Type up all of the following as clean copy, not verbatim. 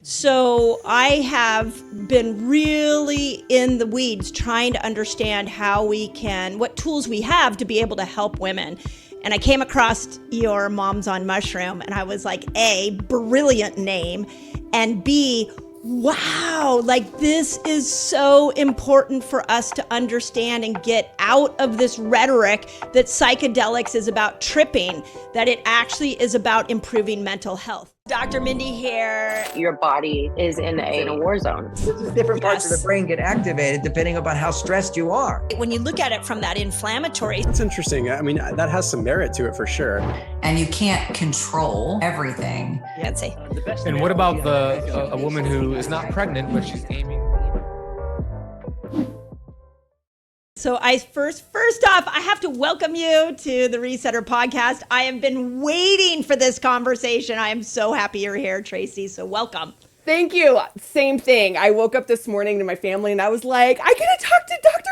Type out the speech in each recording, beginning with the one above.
So I have been really in the weeds trying to understand what tools we have to be able to help women. And I came across your Moms on Mushroom and I was like, A, brilliant name, and B, wow, like this is so important for us to understand and get out of this rhetoric that psychedelics is about tripping, that it actually is about improving mental health. Dr. Mindy here. Your body is in a war zone. Different parts of the brain get activated depending upon how stressed you are. When you look at it from that inflammatory. That's interesting. I mean, that has some merit to it for sure. And you can't control everything. Fancy. And what about a woman who is not pregnant, but she's aiming? So first off, I have to welcome you to the Resetter podcast. I have been waiting for this conversation. I am so happy you're here, Tracy. So welcome. Thank you. Same thing. I woke up this morning to my family and I was like, I get to talk to Dr.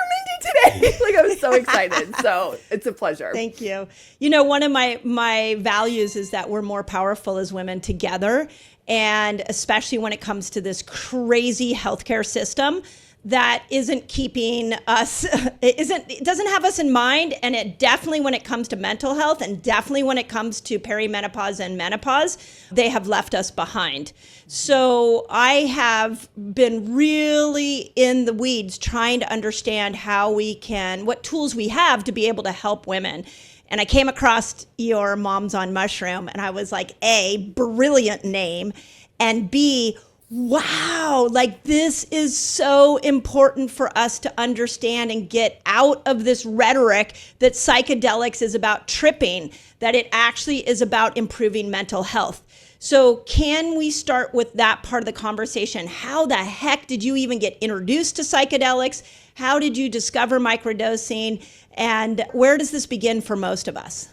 Mindy today. Like, I was so excited. So it's a pleasure. Thank you. You know, one of my values is that we're more powerful as women together. And especially when it comes to this crazy healthcare system that isn't keeping us, it doesn't have us in mind. And it definitely, when it comes to mental health and definitely when it comes to perimenopause and menopause, they have left us behind. So I have been really in the weeds trying to understand what tools we have to be able to help women. And I came across your Moms on Mushroom and I was like, A, brilliant name, and B, wow, like this is so important for us to understand and get out of this rhetoric that psychedelics is about tripping, that it actually is about improving mental health. So can we start with that part of the conversation? How the heck did you even get introduced to psychedelics? How did you discover microdosing? And where does this begin for most of us?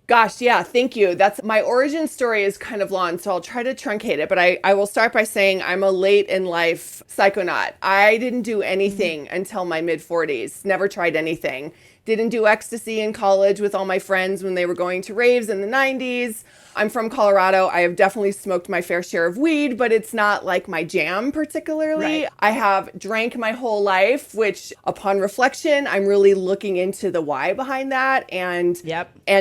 Gosh, yeah, thank you. My origin story is kind of long, so I'll try to truncate it. But I will start by saying I'm a late in life psychonaut. I didn't do anything until my mid 40s, never tried anything. Didn't do ecstasy in college with all my friends when they were going to raves in the 90s. I'm from Colorado. I have definitely smoked my fair share of weed, but it's not like my jam particularly. Right. I have drank my whole life, which upon reflection, I'm really looking into the why behind that and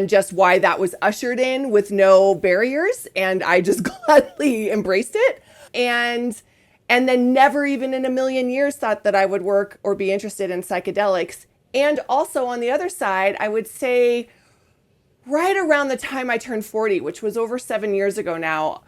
just why that was ushered in with no barriers. And I just gladly embraced it. And then never even in a million years thought that I would work or be interested in psychedelics. And also on the other side, I would say right around the time I turned 40, which was over 7 years ago now,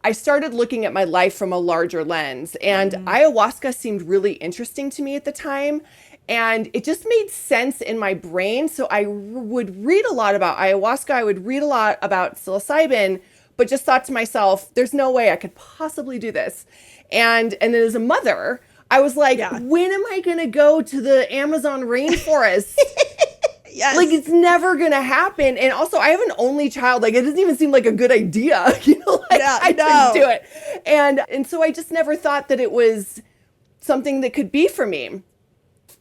I started looking at my life from a larger lens. And ayahuasca seemed really interesting to me at the time. And it just made sense in my brain. So I would read a lot about ayahuasca. I would read a lot about psilocybin, but just thought to myself, there's no way I could possibly do this. And then as a mother, I was like, when am I going to go to the Amazon rainforest? Yes. Like, it's never going to happen. And also, I have an only child. Like, it doesn't even seem like a good idea. I couldn't do it. And so I just never thought that it was something that could be for me.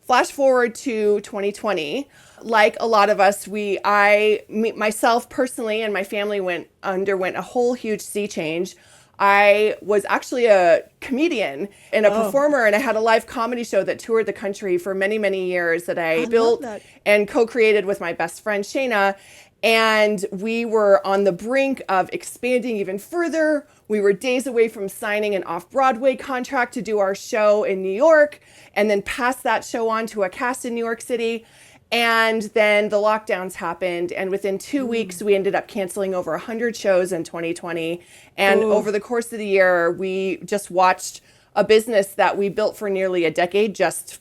Flash forward to 2020. Like a lot of us, myself personally and my family underwent a whole huge sea change. I was actually a comedian and a performer, and I had a live comedy show that toured the country for many, many years that I built and co-created with my best friend, Shayna. And we were on the brink of expanding even further. We were days away from signing an off-Broadway contract to do our show in New York, and then pass that show on to a cast in New York City. And then the lockdowns happened. And within 2 weeks, we ended up canceling over 100 shows in 2020. And over the course of the year, we just watched a business that we built for nearly a decade just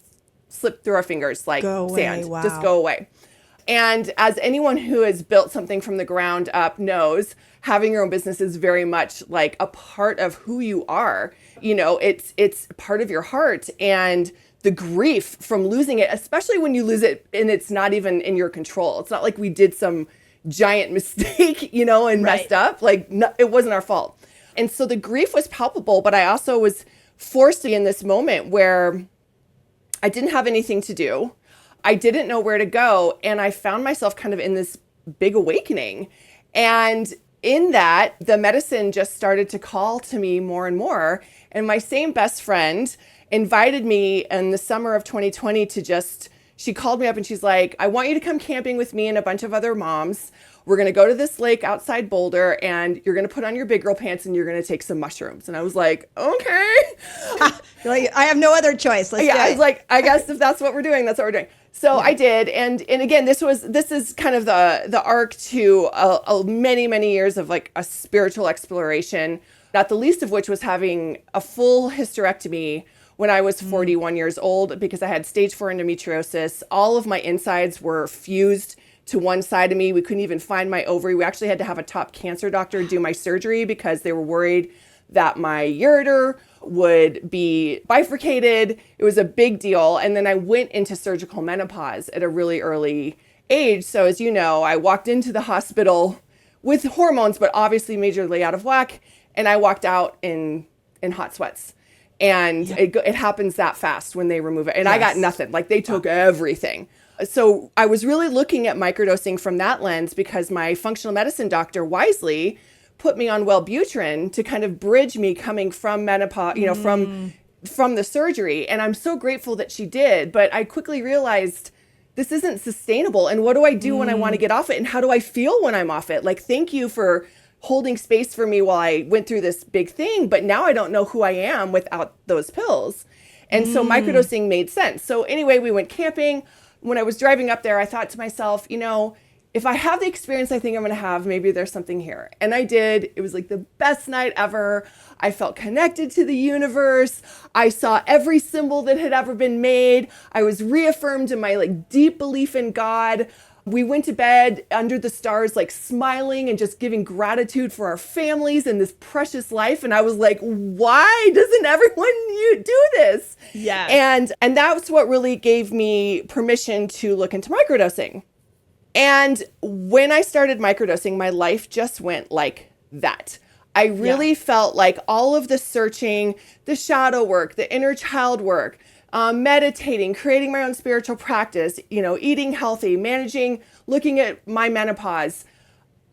slip through our fingers like sand, just go away. And as anyone who has built something from the ground up knows, having your own business is very much like a part of who you are. You know, it's part of your heart. And the grief from losing it, especially when you lose it and it's not even in your control. It's not like we did some giant mistake, and messed up. Like, no, it wasn't our fault. And so the grief was palpable, but I also was forced to be in this moment where I didn't have anything to do. I didn't know where to go. And I found myself kind of in this big awakening. And in that, the medicine just started to call to me more and more. And my same best friend invited me in the summer of 2020 she called me up and she's like, I want you to come camping with me and a bunch of other moms. We're going to go to this lake outside Boulder and you're going to put on your big girl pants and you're going to take some mushrooms. And I was like, okay. Like, I have no other choice. Let's do it. I was like, I guess if that's what we're doing, that's what we're doing. So I did. And again, this is kind of the arc to many, many years of like a spiritual exploration, not the least of which was having a full hysterectomy when I was 41 years old because I had stage 4 endometriosis. All of my insides were fused to one side of me. We couldn't even find my ovary. We actually had to have a top cancer doctor do my surgery because they were worried that my ureter would be bifurcated. It was a big deal. And then I went into surgical menopause at a really early age. So as you know, I walked into the hospital with hormones, but obviously majorly out of whack. And I walked out in hot sweats. And it happens that fast when they remove it. And I got nothing. Like they took everything. So I was really looking at microdosing from that lens because my functional medicine doctor wisely put me on Wellbutrin to kind of bridge me coming from menopause, from the surgery. And I'm so grateful that she did. But I quickly realized this isn't sustainable. And what do I do when I want to get off it? And how do I feel when I'm off it? Like, thank you for holding space for me while I went through this big thing, but now I don't know who I am without those pills. And so microdosing made sense. So anyway, we went camping. When I was driving up there, I thought to myself, if I have the experience I think I'm going to have, maybe there's something here. And I did. It was like the best night ever. I felt connected to the universe. I saw every symbol that had ever been made. I was reaffirmed in my like deep belief in God. We went to bed under the stars, like smiling and just giving gratitude for our families and this precious life. And I was like, why doesn't everyone do this? Yeah. And that's what really gave me permission to look into microdosing. And when I started microdosing, my life just went like that. I really felt like all of the searching, the shadow work, the inner child work, meditating, creating my own spiritual practice, eating healthy, managing, looking at my menopause,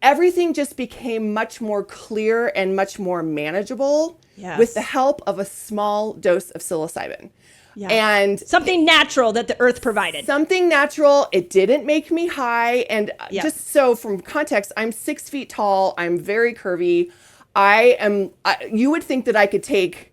everything just became much more clear and much more manageable with the help of a small dose of psilocybin. Yeah. And something natural that the earth provided. Something natural. It didn't make me high. And just so from context, I'm 6 feet tall. I'm very curvy. You would think that I could take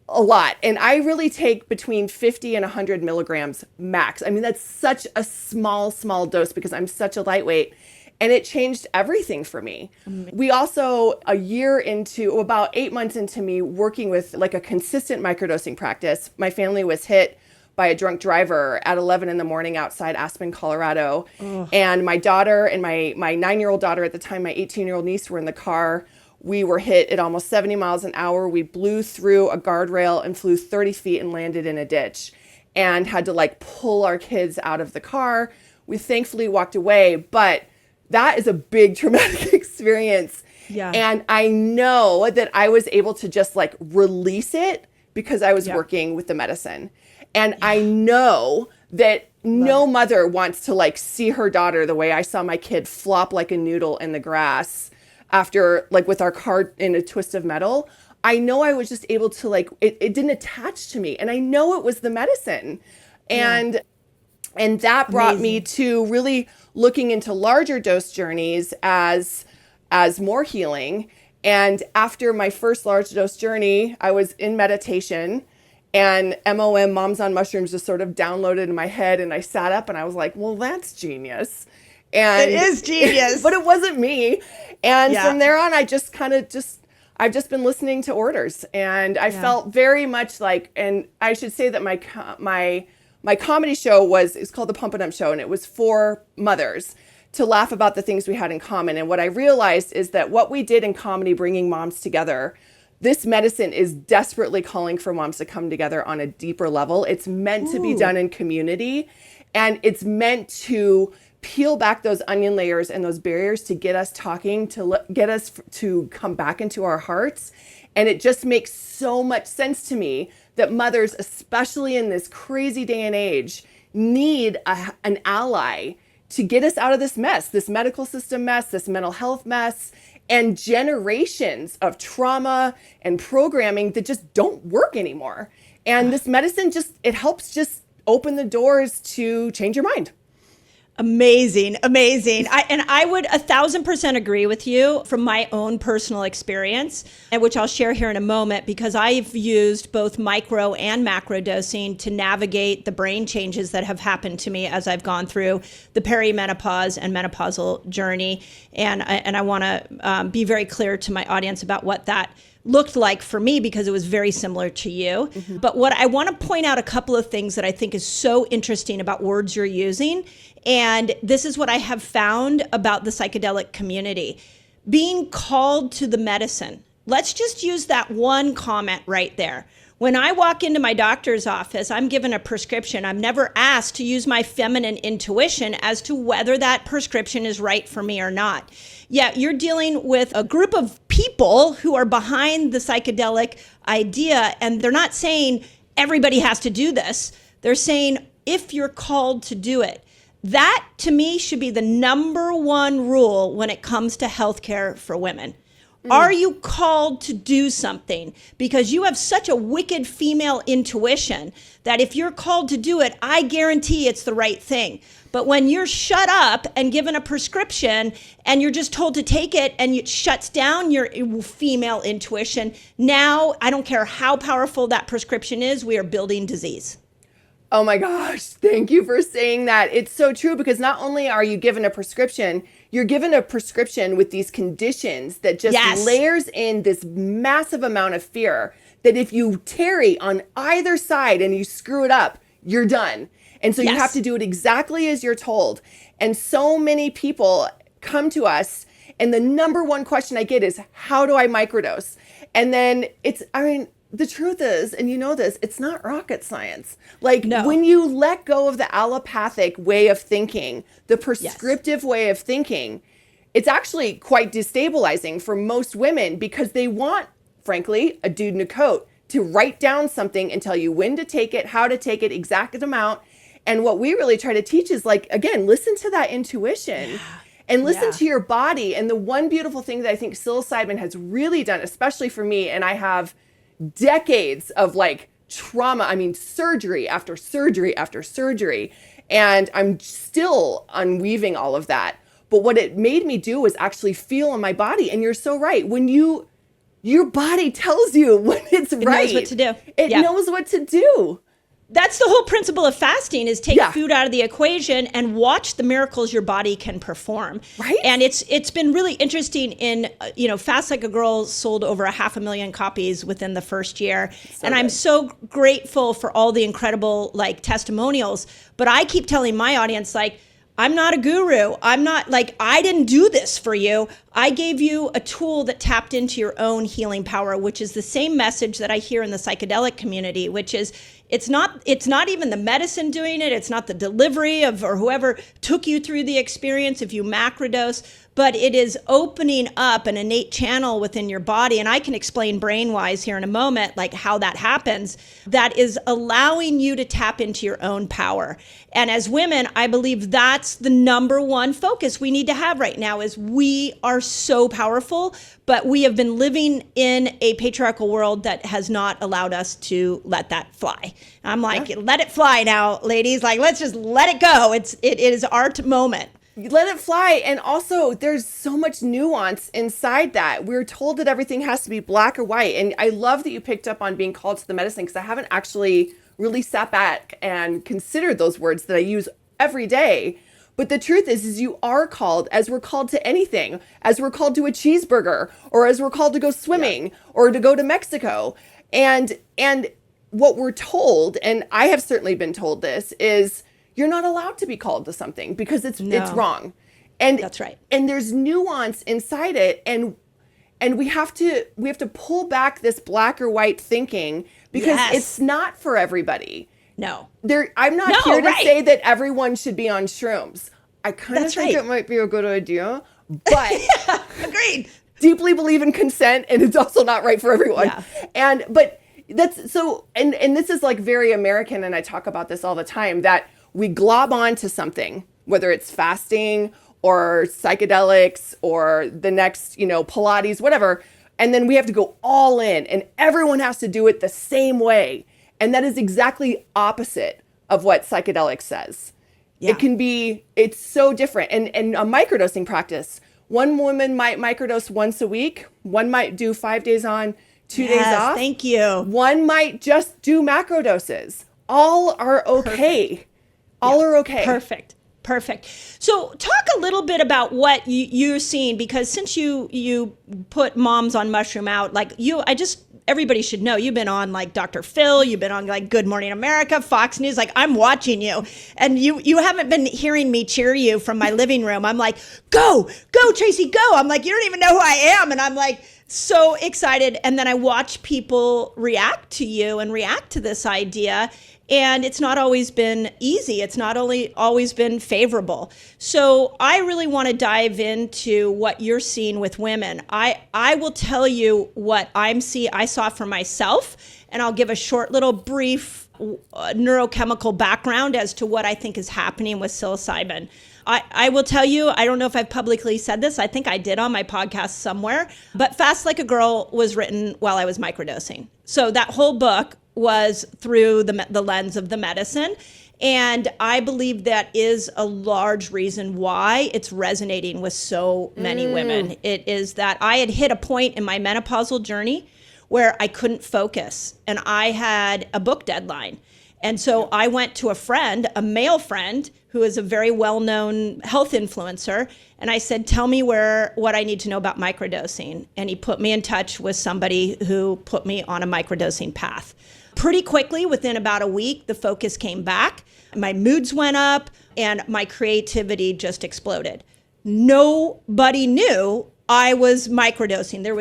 a lot. And I really take between 50 and 100 milligrams max. I mean, that's such a small dose because I'm such a lightweight. And it changed everything for me. We also, about 8 months into me working with like a consistent microdosing practice, my family was hit by a drunk driver at 11 in the morning outside Aspen, Colorado. And my daughter and my 9-year-old daughter at the time, my 18-year-old niece were in the car. We were hit at almost 70 miles an hour. We blew through a guardrail and flew 30 feet and landed in a ditch and had to like pull our kids out of the car. We thankfully walked away, but that is a big traumatic experience. Yeah. And I know that I was able to just like release it because I was working with the medicine. And I know that no mother wants to like see her daughter the way I saw my kid flop like a noodle in the grass after like with our car in a twist of metal. I know I was just able to like, it didn't attach to me. And I know it was the medicine. And that brought me to really looking into larger dose journeys as more healing. And after my first large dose journey, I was in meditation and MOM, Moms on Mushrooms, just sort of downloaded in my head. And I sat up and I was like, well, that's genius. And it is genius. But it wasn't me. And from there on, I've just been listening to orders. And I felt very much like, and I should say that my comedy show it's called The Pump It Up Show, and it was for mothers to laugh about the things we had in common. And what I realized is that what we did in comedy, bringing moms together, this medicine is desperately calling for moms to come together on a deeper level. It's meant to be done in community, and it's meant to peel back those onion layers and those barriers to get us talking, to get us to come back into our hearts. And it just makes so much sense to me that mothers, especially in this crazy day and age, need an ally to get us out of this mess, this medical system mess, this mental health mess. and generations of trauma and programming that just don't work anymore. And this medicine it helps just open the doors to change your mind. Amazing. I would 1,000% agree with you from my own personal experience, and which I'll share here in a moment, because I've used both micro and macro dosing to navigate the brain changes that have happened to me as I've gone through the perimenopause and menopausal journey. And I want to be very clear to my audience about what that looked like for me, because it was very similar to you. Mm-hmm. But what I want to point out a couple of things that I think is so interesting about words you're using. And this is what I have found about the psychedelic community. Being called to the medicine. Let's just use that one comment right there. When I walk into my doctor's office, I'm given a prescription. I'm never asked to use my feminine intuition as to whether that prescription is right for me or not. Yeah, you're dealing with a group of people who are behind the psychedelic idea, and they're not saying everybody has to do this. They're saying if you're called to do it. That, to me, should be the number one rule when it comes to healthcare for women. Are you called to do something? Because you have such a wicked female intuition that if you're called to do it, I guarantee it's the right thing. But when you're shut up and given a prescription and you're just told to take it and it shuts down your female intuition, now I don't care how powerful that prescription is, we are building disease. Oh my gosh, thank you for saying that. It's so true, because not only are you given a prescription, you're given a prescription with these conditions that just layers in this massive amount of fear that if you tarry on either side and you screw it up, you're done. And so you have to do it exactly as you're told. And so many people come to us, and the number one question I get is, how do I microdose? And then the truth is, and you know this, it's not rocket science. When you let go of the allopathic way of thinking, the prescriptive way of thinking, it's actually quite destabilizing for most women, because they want, frankly, a dude in a coat to write down something and tell you when to take it, how to take it, exact amount. And what we really try to teach is, again, listen to that intuition. And listen to your body. And the one beautiful thing that I think psilocybin has really done, especially for me, and I have decades of trauma, surgery after surgery after surgery, and I'm still unweaving all of that. But what it made me do was actually feel in my body. And you're so right. When your body tells you when it's right. It knows what to do. It knows what to do. That's the whole principle of fasting, is take food out of the equation and watch the miracles your body can perform. Right. And it's been really interesting in, Fast Like a Girl sold over 500,000 copies within the first year. And I'm so grateful for all the incredible testimonials. But I keep telling my audience, I'm not a guru. I'm not I didn't do this for you. I gave you a tool that tapped into your own healing power, which is the same message that I hear in the psychedelic community, which is it's not even the medicine doing it. It's not the delivery or whoever took you through the experience if you macrodose, but it is opening up an innate channel within your body. And I can explain brain-wise here in a moment, how that happens, that is allowing you to tap into your own power. And as women, I believe that's the number one focus we need to have right now, is we are so powerful, but we have been living in a patriarchal world that has not allowed us to let that fly. I'm let it fly now, ladies. Let's just let it go. It is our moment. Let it fly. And also, there's so much nuance inside that. We're told that everything has to be black or white. And I love that you picked up on being called to the medicine, because I haven't actually really sat back and considered those words that I use every day. But the truth is you are called, as we're called to anything, as we're called to a cheeseburger, or as we're called to go swimming, or to go to Mexico. And what we're told, and I have certainly been told this, is you're not allowed to be called to something because it's wrong. And that's right. And there's nuance inside it. And we have to pull back this black or white thinking, because it's not for everybody. No. I'm not here to say that everyone should be on shrooms. I kind of think it might be a good idea, but agreed. Deeply believe in consent, and it's also not right for everyone. Yeah. But that's so, and this is very American, and I talk about this all the time, that we glob on to something, whether it's fasting or psychedelics or the next, Pilates, whatever. And then we have to go all in and everyone has to do it the same way. And that is exactly opposite of what psychedelics says. Yeah. It's so different. And a microdosing practice, one woman might microdose once a week. One might do 5 days on, 2 days off. Thank you. One might just do macro doses. All are okay. Perfect. All are okay. Perfect. So talk a little bit about what you're seeing, because since you put Moms on Mushroom out, everybody should know you've been on like Dr. Phil, you've been on like Good Morning America, Fox News, like I'm watching you, and you haven't been hearing me cheer you from my living room. I'm like, go Tracy, go. I'm like, you don't even know who I am. And I'm like so excited. And then I watch people react to you and react to this idea. And it's not always been easy. It's not always been favorable. So I really want to dive into what you're seeing with women. I will tell you what I saw for myself, and I'll give a short little brief neurochemical background as to what I think is happening with psilocybin. I will tell you, I don't know if I've publicly said this. I think I did on my podcast somewhere, but Fast Like a Girl was written while I was microdosing. So that whole book was through the lens of the medicine. And I believe that is a large reason why it's resonating with so many women. It is that I had hit a point in my menopausal journey where I couldn't focus, and I had a book deadline. And so I went to a male friend, who is a very well-known health influencer, and I said, tell me what I need to know about microdosing. And he put me in touch with somebody who put me on a microdosing path. Pretty quickly, within about a week, the focus came back, my moods went up, and my creativity just exploded. Nobody knew I was microdosing. There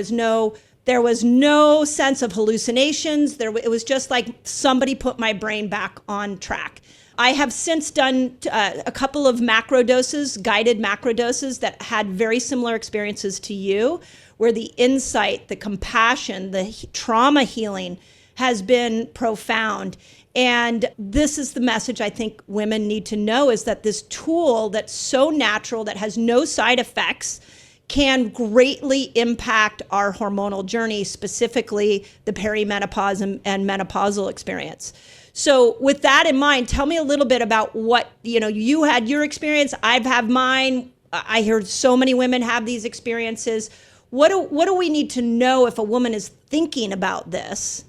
was no sense of hallucinations. It was just like somebody put my brain back on track. I have since done a couple of macro doses, guided macro doses, that had very similar experiences to you, where the insight, the compassion, the trauma healing has been profound. And this is the message I think women need to know, is that this tool that's so natural, that has no side effects, can greatly impact our hormonal journey, specifically the perimenopause and menopausal experience. So with that in mind, tell me a little bit about what, you had your experience, I've had mine. I heard so many women have these experiences. What do we need to know if a woman is thinking about this?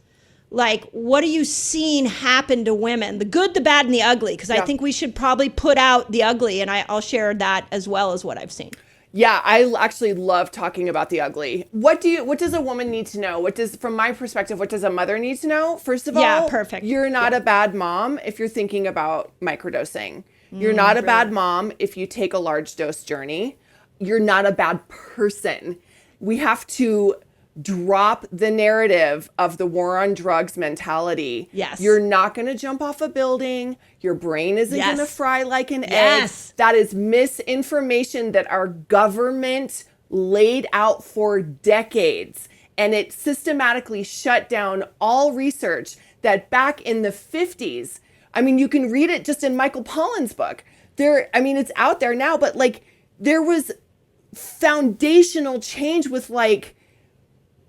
Like, what are you seeing happen to women? The good, the bad, and the ugly, because I think we should probably put out the ugly, and I'll share that as well as what I've seen. Yeah, I actually love talking about the ugly. What does a woman need to know? From my perspective, what does a mother need to know? First of all, perfect. You're not a bad mom if you're thinking about microdosing. You're not a bad mom if you take a large dose journey. You're not a bad person. We have to drop the narrative of the war on drugs mentality. Yes. You're not going to jump off a building. Your brain isn't going to fry like an egg. That is misinformation that our government laid out for decades. And it systematically shut down all research that back in the 50s, you can read it just in Michael Pollan's book. It's out there now, but there was foundational change with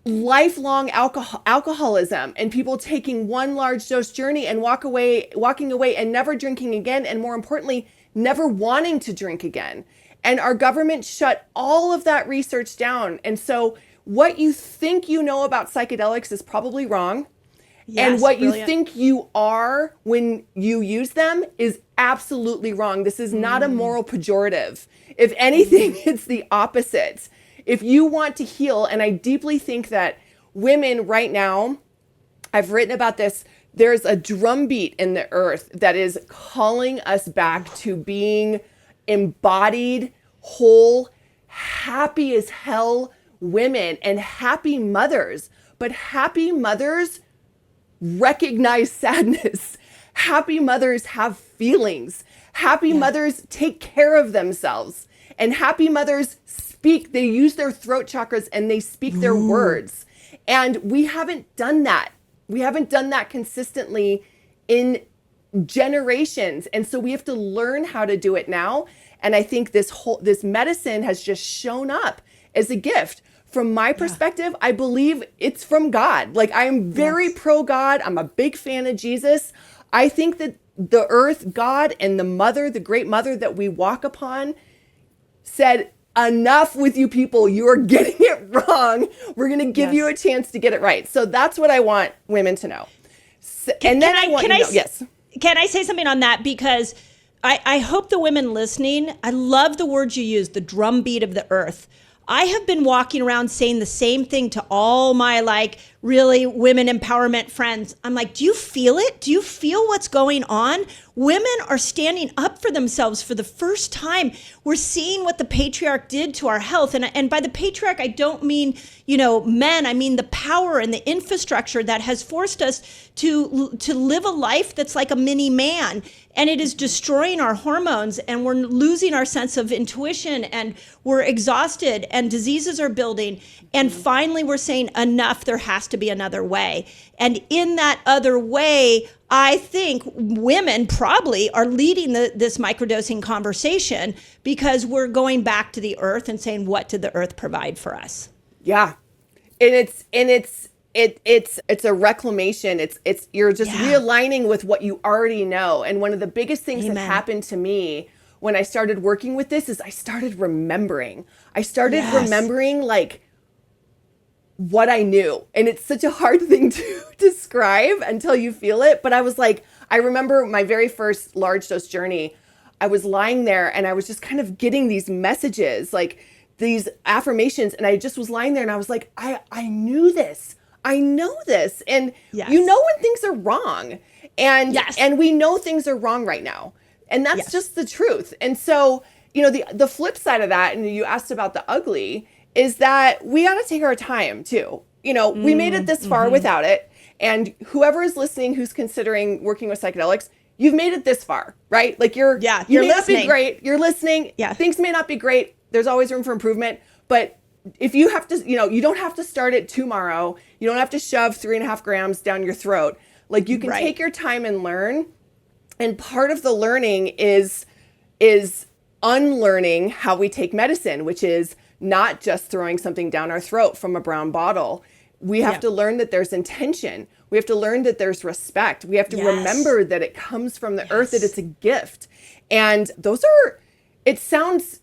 lifelong alcoholism and people taking one large dose journey and walking away and never drinking again, and more importantly, never wanting to drink again. And our government shut all of that research down. And so what you think you know about psychedelics is probably wrong. And what you think you are when you use them is absolutely wrong. This is not a moral pejorative. If anything, it's the opposite. If you want to heal, and I deeply think that women right now, I've written about this, there's a drumbeat in the earth that is calling us back to being embodied, whole, happy as hell women and happy mothers. But happy mothers recognize sadness. Happy mothers have feelings. Happy mothers take care of themselves. And happy mothers they use their throat chakras and they speak their words. And we haven't done that. We haven't done that consistently in generations. And so we have to learn how to do it now. And I think this medicine has just shown up as a gift. From my perspective, I believe it's from God. Like, I am very pro God. I'm a big fan of Jesus. I think that the earth, God, and the great mother that we walk upon said, enough with you people. You are getting it wrong. We're going to give you a chance to get it right. So that's what I want women to know. Can I say something on that? Because I hope the women listening, I love the words you use, the drumbeat of the earth. I have been walking around saying the same thing to all my really women empowerment friends. I'm like, do you feel it? Do you feel what's going on? Women are standing up for themselves for the first time. We're seeing what the patriarch did to our health. And by the patriarch, I don't mean, men. I mean the power and the infrastructure that has forced us to live a life that's like a mini man. And it is destroying our hormones, and we're losing our sense of intuition, and we're exhausted, and diseases are building. And finally, we're saying enough, there has to be another way. And in that other way, I think women probably are leading this microdosing conversation, because we're going back to the earth and saying, what did the earth provide for us? Yeah. It's a reclamation. It's you're just realigning with what you already know. And one of the biggest things that happened to me when I started working with this is I started remembering. Remembering what I knew. And it's such a hard thing to describe until you feel it. But I was like, I remember my very first large dose journey. I was lying there and I was just kind of getting these messages, these affirmations. And I just was lying there and I was like, I knew this. I know this. And you know when things are wrong. And we know things are wrong right now. And that's just the truth. And so, the flip side of that, and you asked about the ugly, is that we got to take our time too. We made it this far without it. And whoever is listening, who's considering working with psychedelics, you've made it this far, right? You may not be great. You're listening. Yeah. Things may not be great. There's always room for improvement. But if you have to, you don't have to start it tomorrow. You don't have to shove 3.5 grams down your throat. You can take your time and learn. And part of the learning is unlearning how we take medicine, which is not just throwing something down our throat from a brown bottle. We have to learn that there's intention. We have to learn that there's respect. We have to remember that it comes from the earth, that it's a gift. And it sounds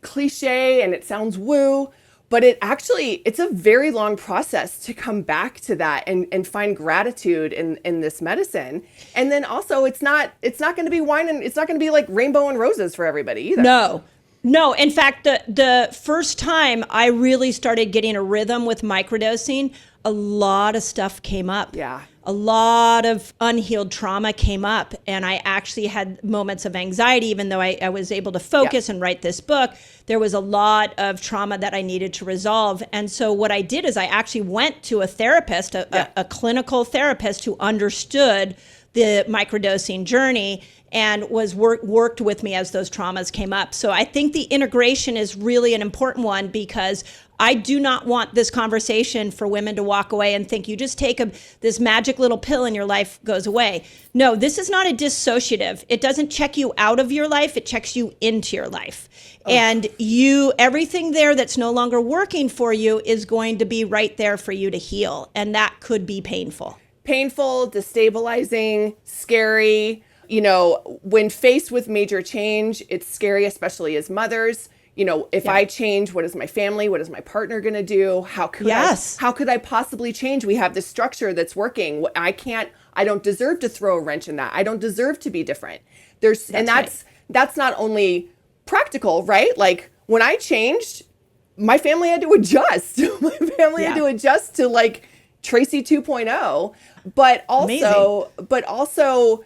cliche and it sounds woo, but it's a very long process to come back to that and find gratitude in this medicine. And then also it's not going to be wine, and it's not going to be like rainbow and roses for everybody either. No. In fact, the first time I really started getting a rhythm with microdosing, a lot of stuff came up. Yeah. A lot of unhealed trauma came up, and I actually had moments of anxiety, even though I was able to focus and write this book. There was a lot of trauma that I needed to resolve. And so what I did is I actually went to a therapist, a clinical therapist who understood the microdosing journey and was worked with me as those traumas came up. So I think the integration is really an important one, because I do not want this conversation for women to walk away and think you just take this magic little pill and your life goes away. No, this is not a dissociative. It doesn't check you out of your life. It checks you into your life. Oh. And everything there that's no longer working for you is going to be right there for you to heal. And that could be painful. Painful, destabilizing, scary. When faced with major change, it's scary, especially as mothers. If I change, what is my family? What is my partner going to do? How could I possibly change? We have this structure that's working. I don't deserve to throw a wrench in that. I don't deserve to be different. That's not only practical, right? When I changed, my family had to adjust. My family had to adjust to Tracy 2.0, but also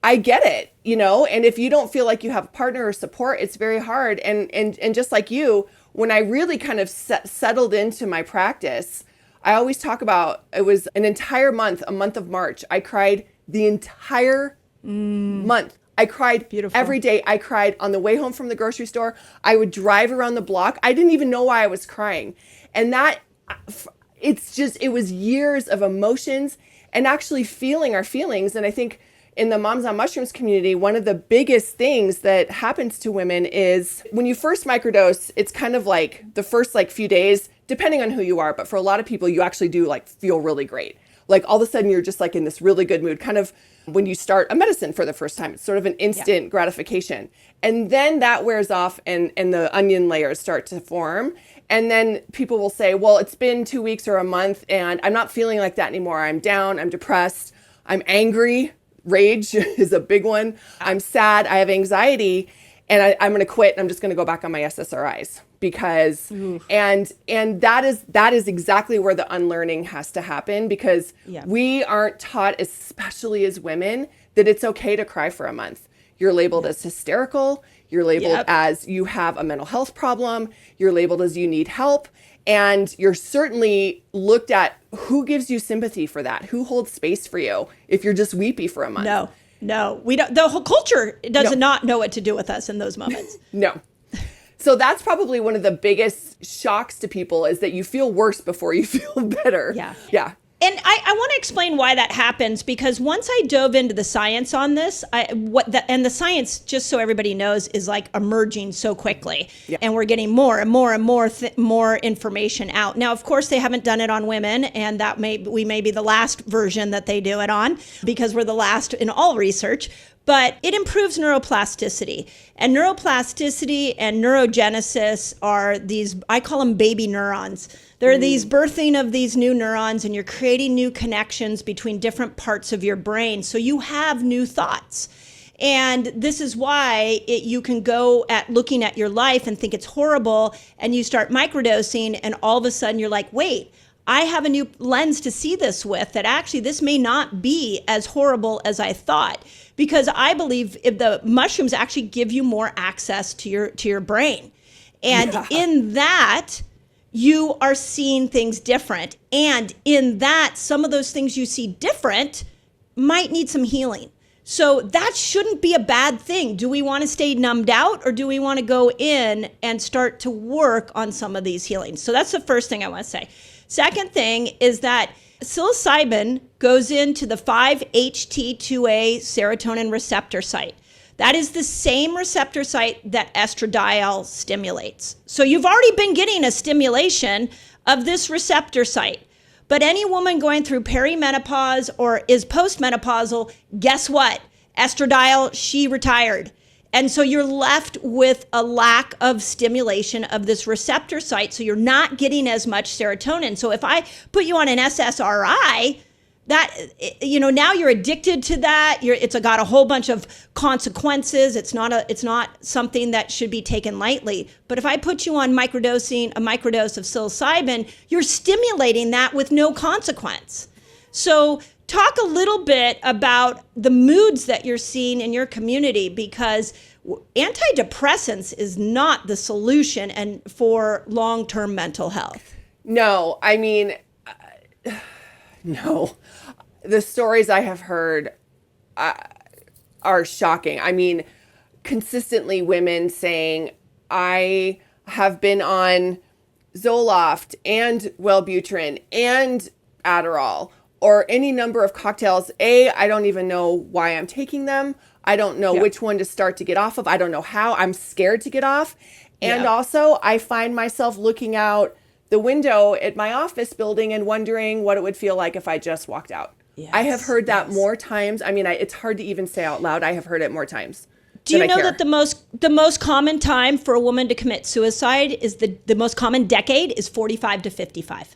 I get it, and if you don't feel like you have a partner or support, it's very hard. And just like you, when I really kind of settled into my practice, I always talk about, it was an entire month, a month of March. I cried the entire month. I cried every day. I cried on the way home from the grocery store. I would drive around the block. I didn't even know why I was crying. And it was years of emotions and actually feeling our feelings. And I think in the Moms on Mushrooms community, one of the biggest things that happens to women is when you first microdose, it's kind of like the first like few days, depending on who you are, but for a lot of people, you actually do like feel really great. Like all of a sudden you're just like in this really good mood, kind of when you start a medicine for the first time. It's sort of an instant gratification. And then that wears off and the onion layers start to form. And then people will say, well, it's been 2 weeks or a month and I'm not feeling like that anymore. I'm down, I'm depressed, I'm angry. Rage is a big one. I'm sad, I have anxiety, and I'm going to quit and I'm just going to go back on my SSRIs because, and that is exactly where the unlearning has to happen because we aren't taught, especially as women, that it's okay to cry for a month. You're labeled as hysterical. You're labeled as you have a mental health problem. You're labeled as you need help. And you're certainly looked at who gives you sympathy for that? Who holds space for you if you're just weepy for a month? No, we don't. The whole culture does not know what to do with us in those moments. No. So that's probably one of the biggest shocks to people is that you feel worse before you feel better. Yeah. And I want to explain why that happens because once I dove into the science on this, the science, just so everybody knows, is like emerging so quickly, and we're getting more and more and more information out. Now, of course, they haven't done it on women, and we may be the last version that they do it on because we're the last in all research. But it improves neuroplasticity. And neuroplasticity and neurogenesis are these, I call them baby neurons. They're these birthing of these new neurons, and you're creating new connections between different parts of your brain. So you have new thoughts. And this is why you can go at looking at your life and think it's horrible, and you start microdosing, and all of a sudden you're like, wait, I have a new lens to see this with, that actually this may not be as horrible as I thought. Because I believe if the mushrooms actually give you more access to your brain. And in that, you are seeing things different. And in that, some of those things you see different might need some healing. So that shouldn't be a bad thing. Do we want to stay numbed out, or do we want to go in and start to work on some of these healings? So that's the first thing I want to say. Second thing is that psilocybin goes into the 5-HT2A serotonin receptor site. That is the same receptor site that estradiol stimulates. So you've already been getting a stimulation of this receptor site. But any woman going through perimenopause or is postmenopausal, guess what? Estradiol, she retired. And so you're left with a lack of stimulation of this receptor site. So you're not getting as much serotonin. So if I put you on an SSRI, that, now you're addicted to that. It's got a whole bunch of consequences. It's not something that should be taken lightly. But if I put you on a microdose of psilocybin, you're stimulating that with no consequence. So talk a little bit about the moods that you're seeing in your community, because antidepressants is not the solution and for long-term mental health. No, I mean, no. The stories I have heard are shocking. I mean, consistently women saying, I have been on Zoloft and Wellbutrin and Adderall, or any number of cocktails. I don't even know why I'm taking them. I don't know which one to start to get off of. I don't know how. I'm scared to get off. And also, I find myself looking out the window at my office building and wondering what it would feel like if I just walked out. Yes, I have heard that more times. I mean, it's hard to even say out loud. I have heard it more times. Do you know that the most common time for a woman to commit suicide is the most common decade is 45 to 55.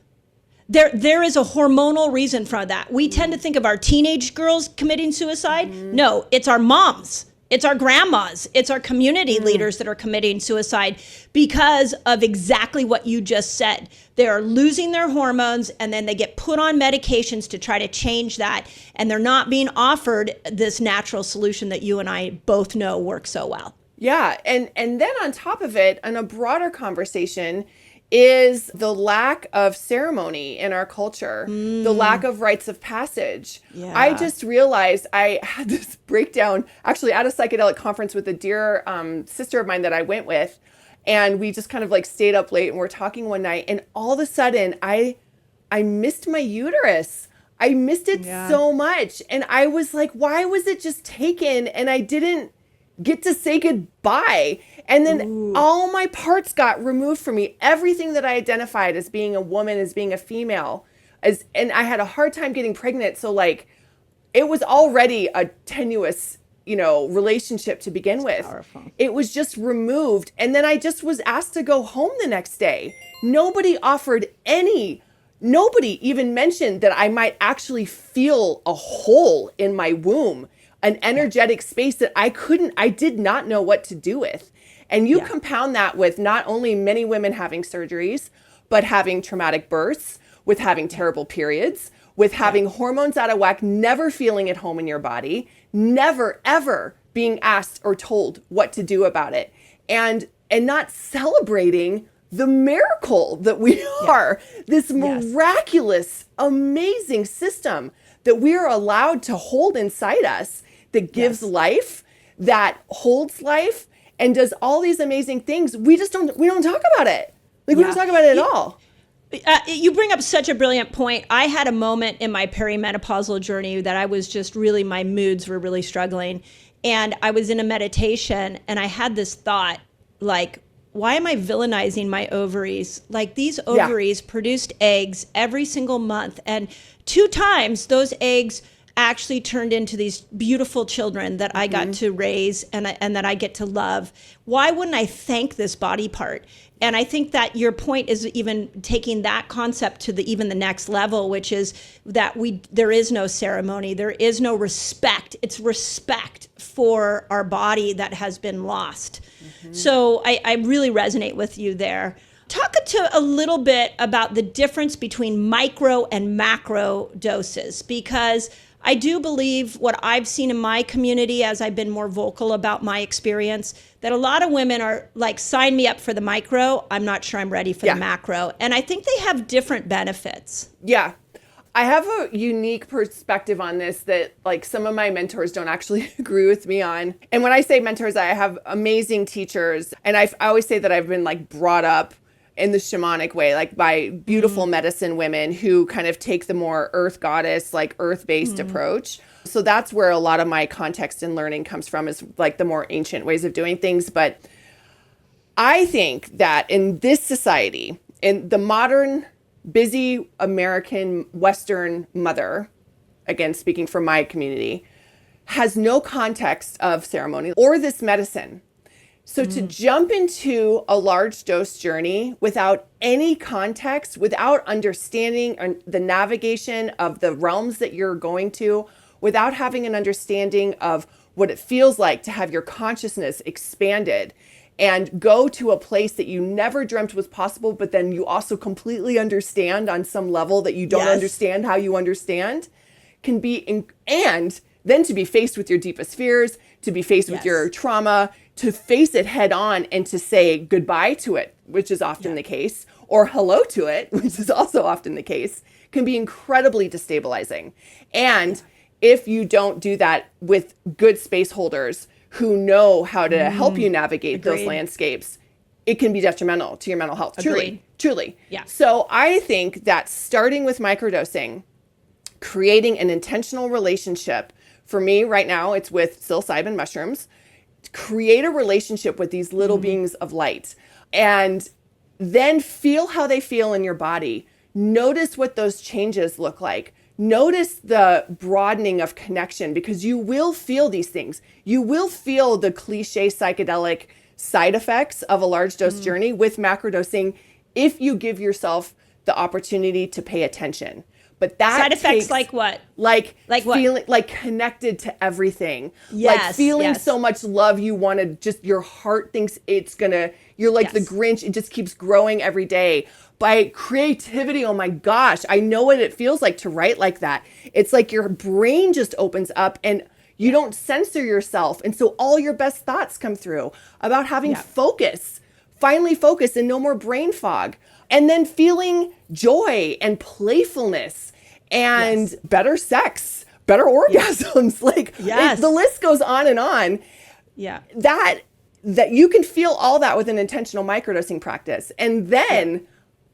There is a hormonal reason for that. We tend to think of our teenage girls committing suicide. No, it's our moms. It's our grandmas. It's our community leaders that are committing suicide because of exactly what you just said. They are losing their hormones, and then they get put on medications to try to change that. And they're not being offered this natural solution that you and I both know works so well. Yeah. And then on top of it, in a broader conversation, is the lack of ceremony in our culture, the lack of rites of passage. Yeah. I just realized I had this breakdown actually at a psychedelic conference with a dear sister of mine that I went with. And we just kind of like stayed up late and we're talking one night. And all of a sudden I missed my uterus. I missed it so much. And I was like, why was it just taken? And I didn't get to say goodbye. And then all my parts got removed from me. Everything that I identified as being a woman, as being a female, and I had a hard time getting pregnant. So like, it was already a tenuous, relationship to begin with. Powerful. It was just removed. And then I just was asked to go home the next day. Nobody even mentioned that I might actually feel a hole in my womb, an energetic space that I did not know what to do with. And you compound that with not only many women having surgeries, but having traumatic births, with having terrible periods, with having hormones out of whack, never feeling at home in your body, never, ever being asked or told what to do about it, and not celebrating the miracle that we are, this miraculous, amazing system that we are allowed to hold inside us, that gives life, that holds life, and does all these amazing things. We don't talk about it. Like, we don't talk about it at all. You bring up such a brilliant point. I had a moment in my perimenopausal journey that I was just really, my moods were really struggling. And I was in a meditation and I had this thought, like, why am I villainizing my ovaries? Like, these ovaries produced eggs every single month. And 2 times those eggs actually turned into these beautiful children that I got to raise and that I get to love. Why wouldn't I thank this body part? And I think that your point is even taking that concept to even the next level, which is that there is no ceremony, there is no respect. It's respect for our body that has been lost. So I really resonate with you there. Talk a little bit about the difference between micro and macro doses, because I do believe what I've seen in my community as I've been more vocal about my experience, that a lot of women are like, sign me up for the micro. I'm not sure I'm ready for the macro. And I think they have different benefits. Yeah. I have a unique perspective on this that like some of my mentors don't actually agree with me on. And when I say mentors, I have amazing teachers. And I always say that I've been like brought up in the shamanic way, like by beautiful medicine women who kind of take the more earth goddess, like earth-based approach. So that's where a lot of my context and learning comes from, is like the more ancient ways of doing things. But I think that in this society, in the modern, busy American Western mother, again, speaking for my community, has no context of ceremony or this medicine. So to jump into a large dose journey without any context, without understanding the navigation of the realms that you're going to, without having an understanding of what it feels like to have your consciousness expanded and go to a place that you never dreamt was possible, but then you also completely understand on some level that you don't understand how you understand, can be, and then to be faced with your deepest fears, to be faced with your trauma, to face it head on and to say goodbye to it, which is often the case, or hello to it, which is also often the case, can be incredibly destabilizing. And if you don't do that with good space holders who know how to help you navigate those landscapes, it can be detrimental to your mental health. Truly. Yeah. So I think that starting with microdosing, creating an intentional relationship, for me right now, it's with psilocybin mushrooms, create a relationship with these little beings of light, and then feel how they feel in your body. Notice what those changes look like. Notice the broadening of connection, because you will feel these things. You will feel the cliche psychedelic side effects of a large dose journey with macrodosing if you give yourself the opportunity to pay attention. But that side effects like what? Like what? Feeling like connected to everything. Like feeling so much love you want to just, your heart thinks it's gonna, you're like the Grinch, it just keeps growing every day. By creativity, oh my gosh, I know what it feels like to write like that. It's like your brain just opens up and you don't censor yourself. And so all your best thoughts come through about having focus, finally focus and no more brain fog. And then feeling joy and playfulness and better sex, better orgasms. Like the list goes on and on. Yeah. That you can feel all that with an intentional microdosing practice. And then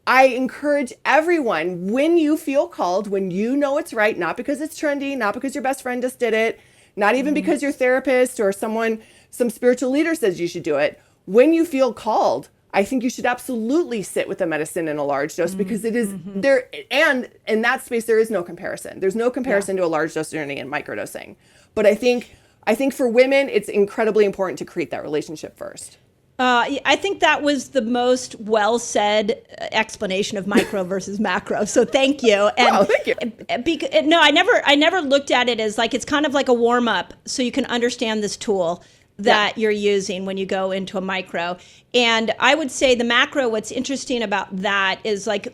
I encourage everyone, when you feel called, when you know it's right, not because it's trendy, not because your best friend just did it, not even because your therapist or some spiritual leader says you should do it. When you feel called, I think you should absolutely sit with the medicine in a large dose because it is there. And in that space, there is no comparison. There's no comparison to a large dose journey and microdosing. But I think for women, it's incredibly important to create that relationship first. I think that was the most well-said explanation of micro versus macro. So thank you. And thank you. No, I never looked at it as like, it's kind of like a warm-up so you can understand this tool that you're using when you go into a micro. And I would say the macro, what's interesting about that is like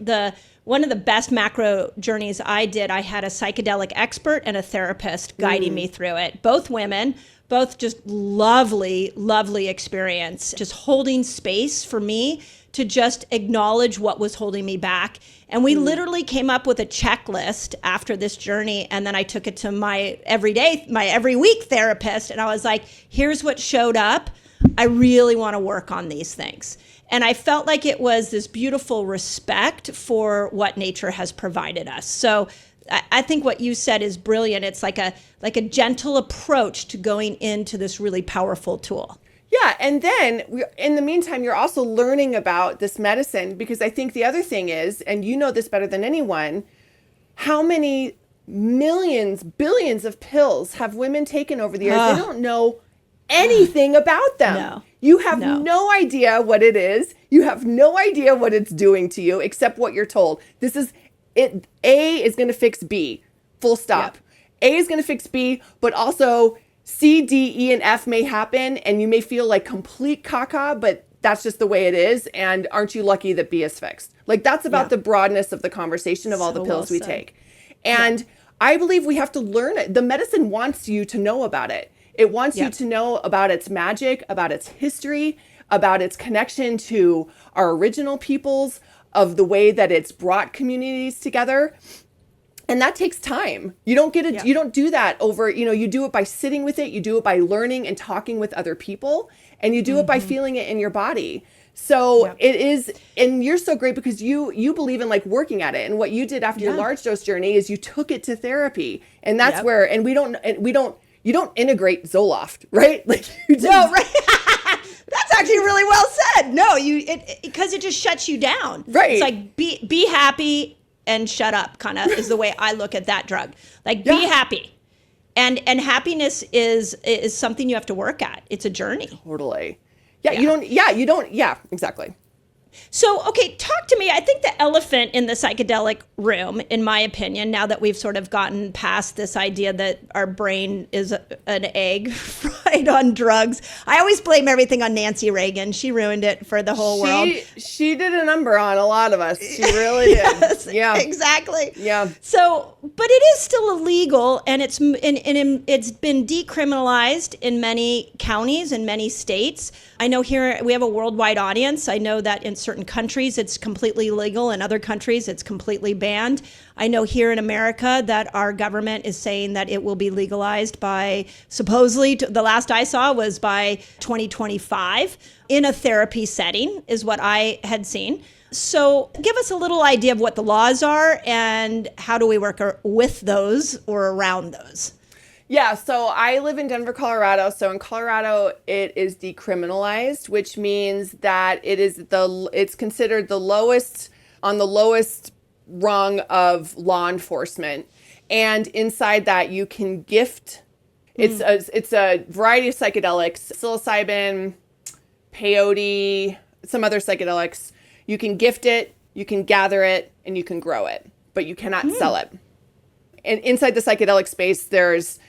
one of the best macro journeys I did, I had a psychedelic expert and a therapist guiding me through it. Both women, both just lovely, lovely experience, just holding space for me to just acknowledge what was holding me back. And we literally came up with a checklist after this journey. And then I took it to my every week therapist. And I was like, here's what showed up. I really want to work on these things. And I felt like it was this beautiful respect for what nature has provided us. So I think what you said is brilliant. It's like a gentle approach to going into this really powerful tool. Yeah. And then in the meantime, you're also learning about this medicine, because I think the other thing is, and you know this better than anyone, how many millions, billions of pills have women taken over the years? They don't know anything about them. No. You have no idea what it is. You have no idea what it's doing to you, except what you're told. This is it. A is going to fix B, full stop. Yep. A is going to fix B, but also C, D, E, and F may happen, and you may feel like complete caca, but that's just the way it is. And aren't you lucky that B is fixed? Like, that's about the broadness of the conversation of all the pills we take. And I believe we have to learn it. The medicine wants you to know about it. It wants you to know about its magic, about its history, about its connection to our original peoples, of the way that it's brought communities together. And that takes time. You don't get it. You don't do that over, you do it by sitting with it. You do it by learning and talking with other people, and you do it by feeling it in your body. So it is, and you're so great because you believe in like working at it. And what you did after your large dose journey is you took it to therapy. And that's where, and you don't integrate Zoloft, right? Like you just, no, right. That's actually really well said. No, because it just shuts you down. Right. It's like be happy and shut up, kind of is the way I look at that drug. Like be happy. And happiness is something you have to work at. It's a journey. Totally. Yeah, exactly. So, okay, talk to me. I think the elephant in the psychedelic room, in my opinion, now that we've sort of gotten past this idea that our brain is an egg fried on drugs. I always blame everything on Nancy Reagan. She ruined it for the whole world. She did a number on a lot of us. She really did. Yes, yeah, exactly. Yeah. So, but it is still illegal, and it's been decriminalized in many counties in many states. I know here we have a worldwide audience. I know that in certain countries it's completely legal. In other countries it's completely banned. I know here in America that our government is saying that it will be legalized by, supposedly, the last I saw was by 2025 in a therapy setting is what I had seen. So give us a little idea of what the laws are and how do we work with those or around those? Yeah, so I live in Denver, Colorado. So in Colorado, it is decriminalized, which means that it's considered the lowest rung of law enforcement. And inside that, you can gift. It's a variety of psychedelics: psilocybin, peyote, some other psychedelics. You can gift it, you can gather it, and you can grow it, but you cannot sell it. And inside the psychedelic space, there's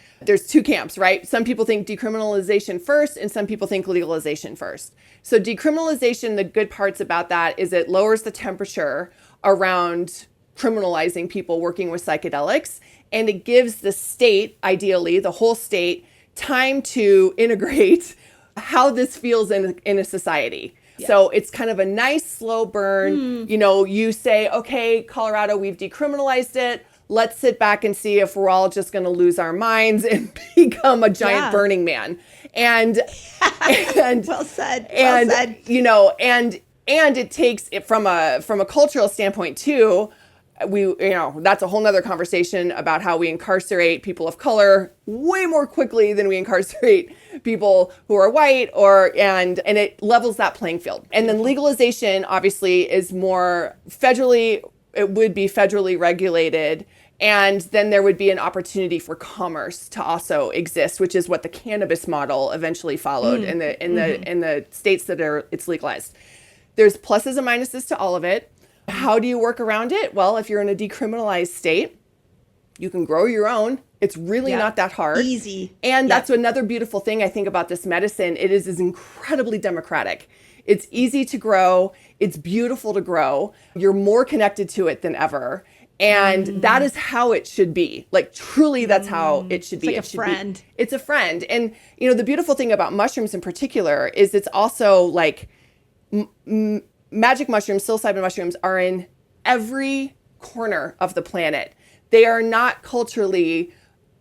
two camps, right? Some people think decriminalization first, and some people think legalization first. So decriminalization, the good parts about that is it lowers the temperature around criminalizing people working with psychedelics, and it gives the state, ideally the whole state, time to integrate how this feels in a society. Yeah. So it's kind of a nice slow burn. You say, okay, Colorado, we've decriminalized it. Let's sit back and see if we're all just going to lose our minds and become a giant Burning Man. And well said. And And it takes it from a cultural standpoint too. That's a whole nother conversation about how we incarcerate people of color way more quickly than we incarcerate people who are white, and it levels that playing field. And then legalization obviously is more it would be federally regulated. And then there would be an opportunity for commerce to also exist, which is what the cannabis model eventually followed in the states that it's legalized. There's pluses and minuses to all of it. How do you work around it? Well, if you're in a decriminalized state, you can grow your own. It's really not that hard. Easy. And that's another beautiful thing I think about this medicine. It is incredibly democratic. It's easy to grow. It's beautiful to grow. You're more connected to it than ever. And that is how it should be. Like, truly, that's how it should be. It's like a friend. It's a friend. And, the beautiful thing about mushrooms in particular is it's also like magic mushrooms, psilocybin mushrooms are in every corner of the planet. They are not culturally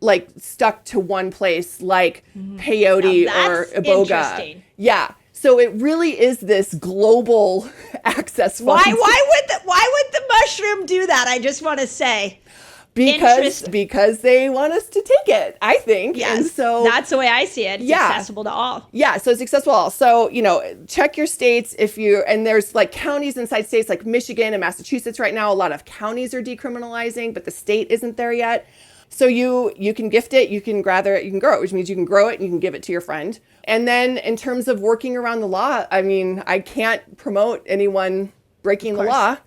like stuck to one place like peyote or iboga. Yeah. So it really is this global access. Why would the mushroom do that? I just want to say. Because they want us to take it, I think. Yes, and so that's the way I see it. It's accessible to all. Yeah, so it's accessible to all. So, check your states and there's like counties inside states like Michigan and Massachusetts right now. A lot of counties are decriminalizing, but the state isn't there yet. So you can gift it, you can gather it, you can grow it, which means you can grow it and you can give it to your friend. And then in terms of working around the law, I mean, I can't promote anyone breaking the law.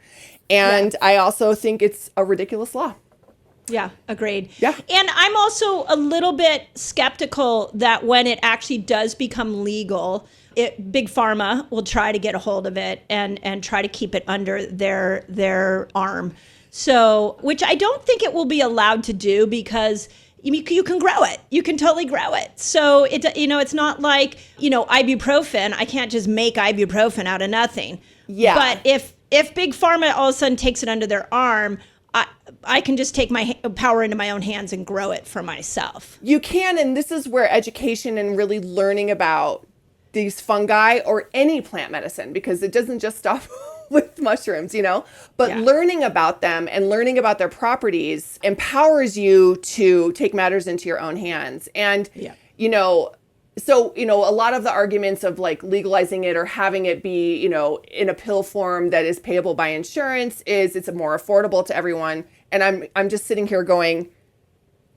And I also think it's a ridiculous law. Yeah, agreed. Yeah. And I'm also a little bit skeptical that when it actually does become legal, big pharma will try to get a hold of it and try to keep it under their arm. So, which I don't think it will be allowed to do because you can grow it. You can totally grow it. So it's not like, ibuprofen. I can't just make ibuprofen out of nothing. Yeah. But if big pharma all of a sudden takes it under their arm, I can just take my power into my own hands and grow it for myself. You can, and this is where education and really learning about these fungi or any plant medicine, because it doesn't just stop with mushrooms, but learning about them and learning about their properties empowers you to take matters into your own hands. And, so, a lot of the arguments of like legalizing it or having it be, in a pill form that is payable by insurance is it's more affordable to everyone. And I'm just sitting here going,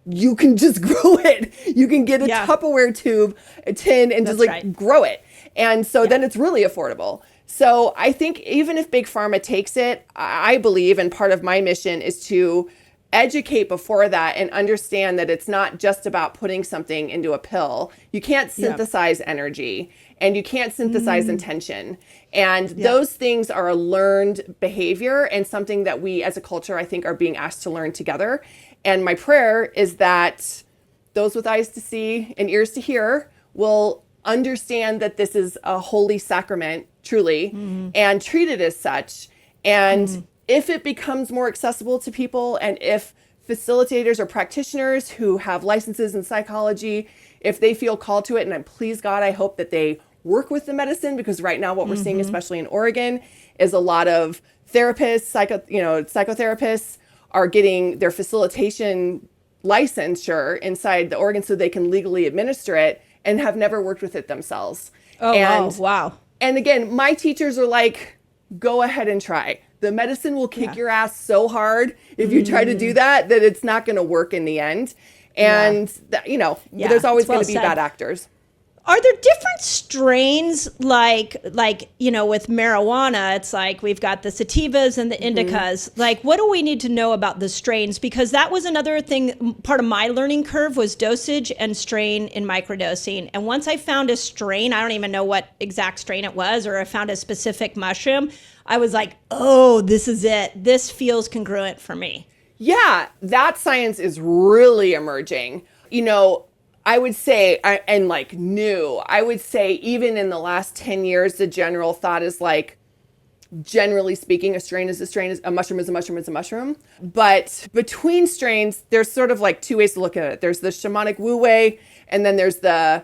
you can just grow it. You can get a Tupperware tube, a tin, and just grow it. And so then it's really affordable. So I think even if Big Pharma takes it, I believe, and part of my mission is to educate before that and understand that it's not just about putting something into a pill. You can't synthesize energy and you can't synthesize intention. And those things are a learned behavior and something that we as a culture, I think, are being asked to learn together. And my prayer is that those with eyes to see and ears to hear will understand that this is a holy sacrament, truly, and treat it as such. And if it becomes more accessible to people, and if facilitators or practitioners who have licenses in psychology, if they feel called to it, and please God, I hope that they work with the medicine, because right now what we're seeing, especially in Oregon, is a lot of therapists, psychotherapists are getting their facilitation licensure inside the Oregon so they can legally administer it and have never worked with it themselves. Wow. And again, my teachers are like, go ahead and try. The medicine will kick your ass so hard if you try to do that it's not going to work in the end. And, there's always going to be bad actors. Are there different strains like with marijuana? It's like we've got the sativas and the indicas. Like, what do we need to know about the strains? Because that was another thing, part of my learning curve was dosage and strain in microdosing. And once I found a strain, I don't even know what exact strain it was, or I found a specific mushroom, I was like, oh, this is it. This feels congruent for me. Yeah, that science is really emerging. I would say, I would say even in the last 10 years, the general thought is like, generally speaking, a strain is a strain, a mushroom is a mushroom is a mushroom. But between strains, there's sort of like two ways to look at it. There's the shamanic woo way, and then there's the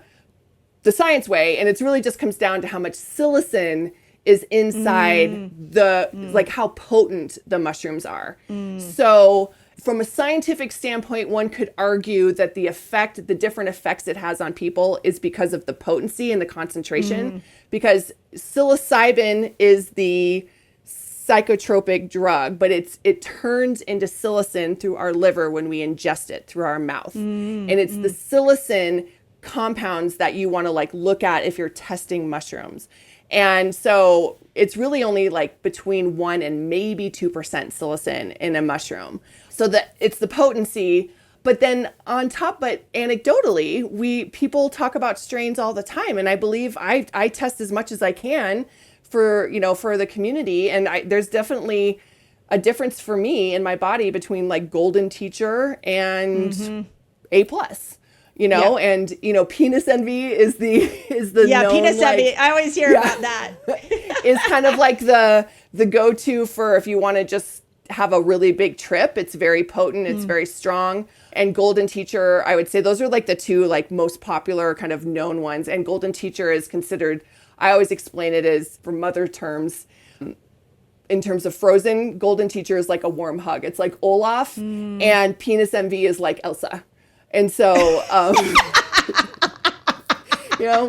science way. And it really just comes down to how much psilocin is inside the, like how potent the mushrooms are. So from a scientific standpoint, one could argue that the different effects it has on people is because of the potency and the concentration, because psilocybin is the psychotropic drug, but it turns into psilocin through our liver when we ingest it through our mouth. And it's the psilocin compounds that you want to like look at if you're testing mushrooms. And so it's really only like between 1 and maybe 2% psilocin in a mushroom. So that it's the potency, but then on top, but anecdotally, people talk about strains all the time. And I believe I test as much as I can for the community. And there's definitely a difference for me in my body between like Golden Teacher and A+. And penis envy is the known, penis like, envy. I always hear about that. Is kind of like the go-to for if you want to just have a really big trip. It's very potent. It's very strong. And Golden Teacher, I would say those are like the two like most popular kind of known ones. And Golden Teacher is considered, I always explain it as, for mother terms, in terms of Frozen, Golden Teacher is like a warm hug. It's like Olaf, and penis envy is like Elsa. And so,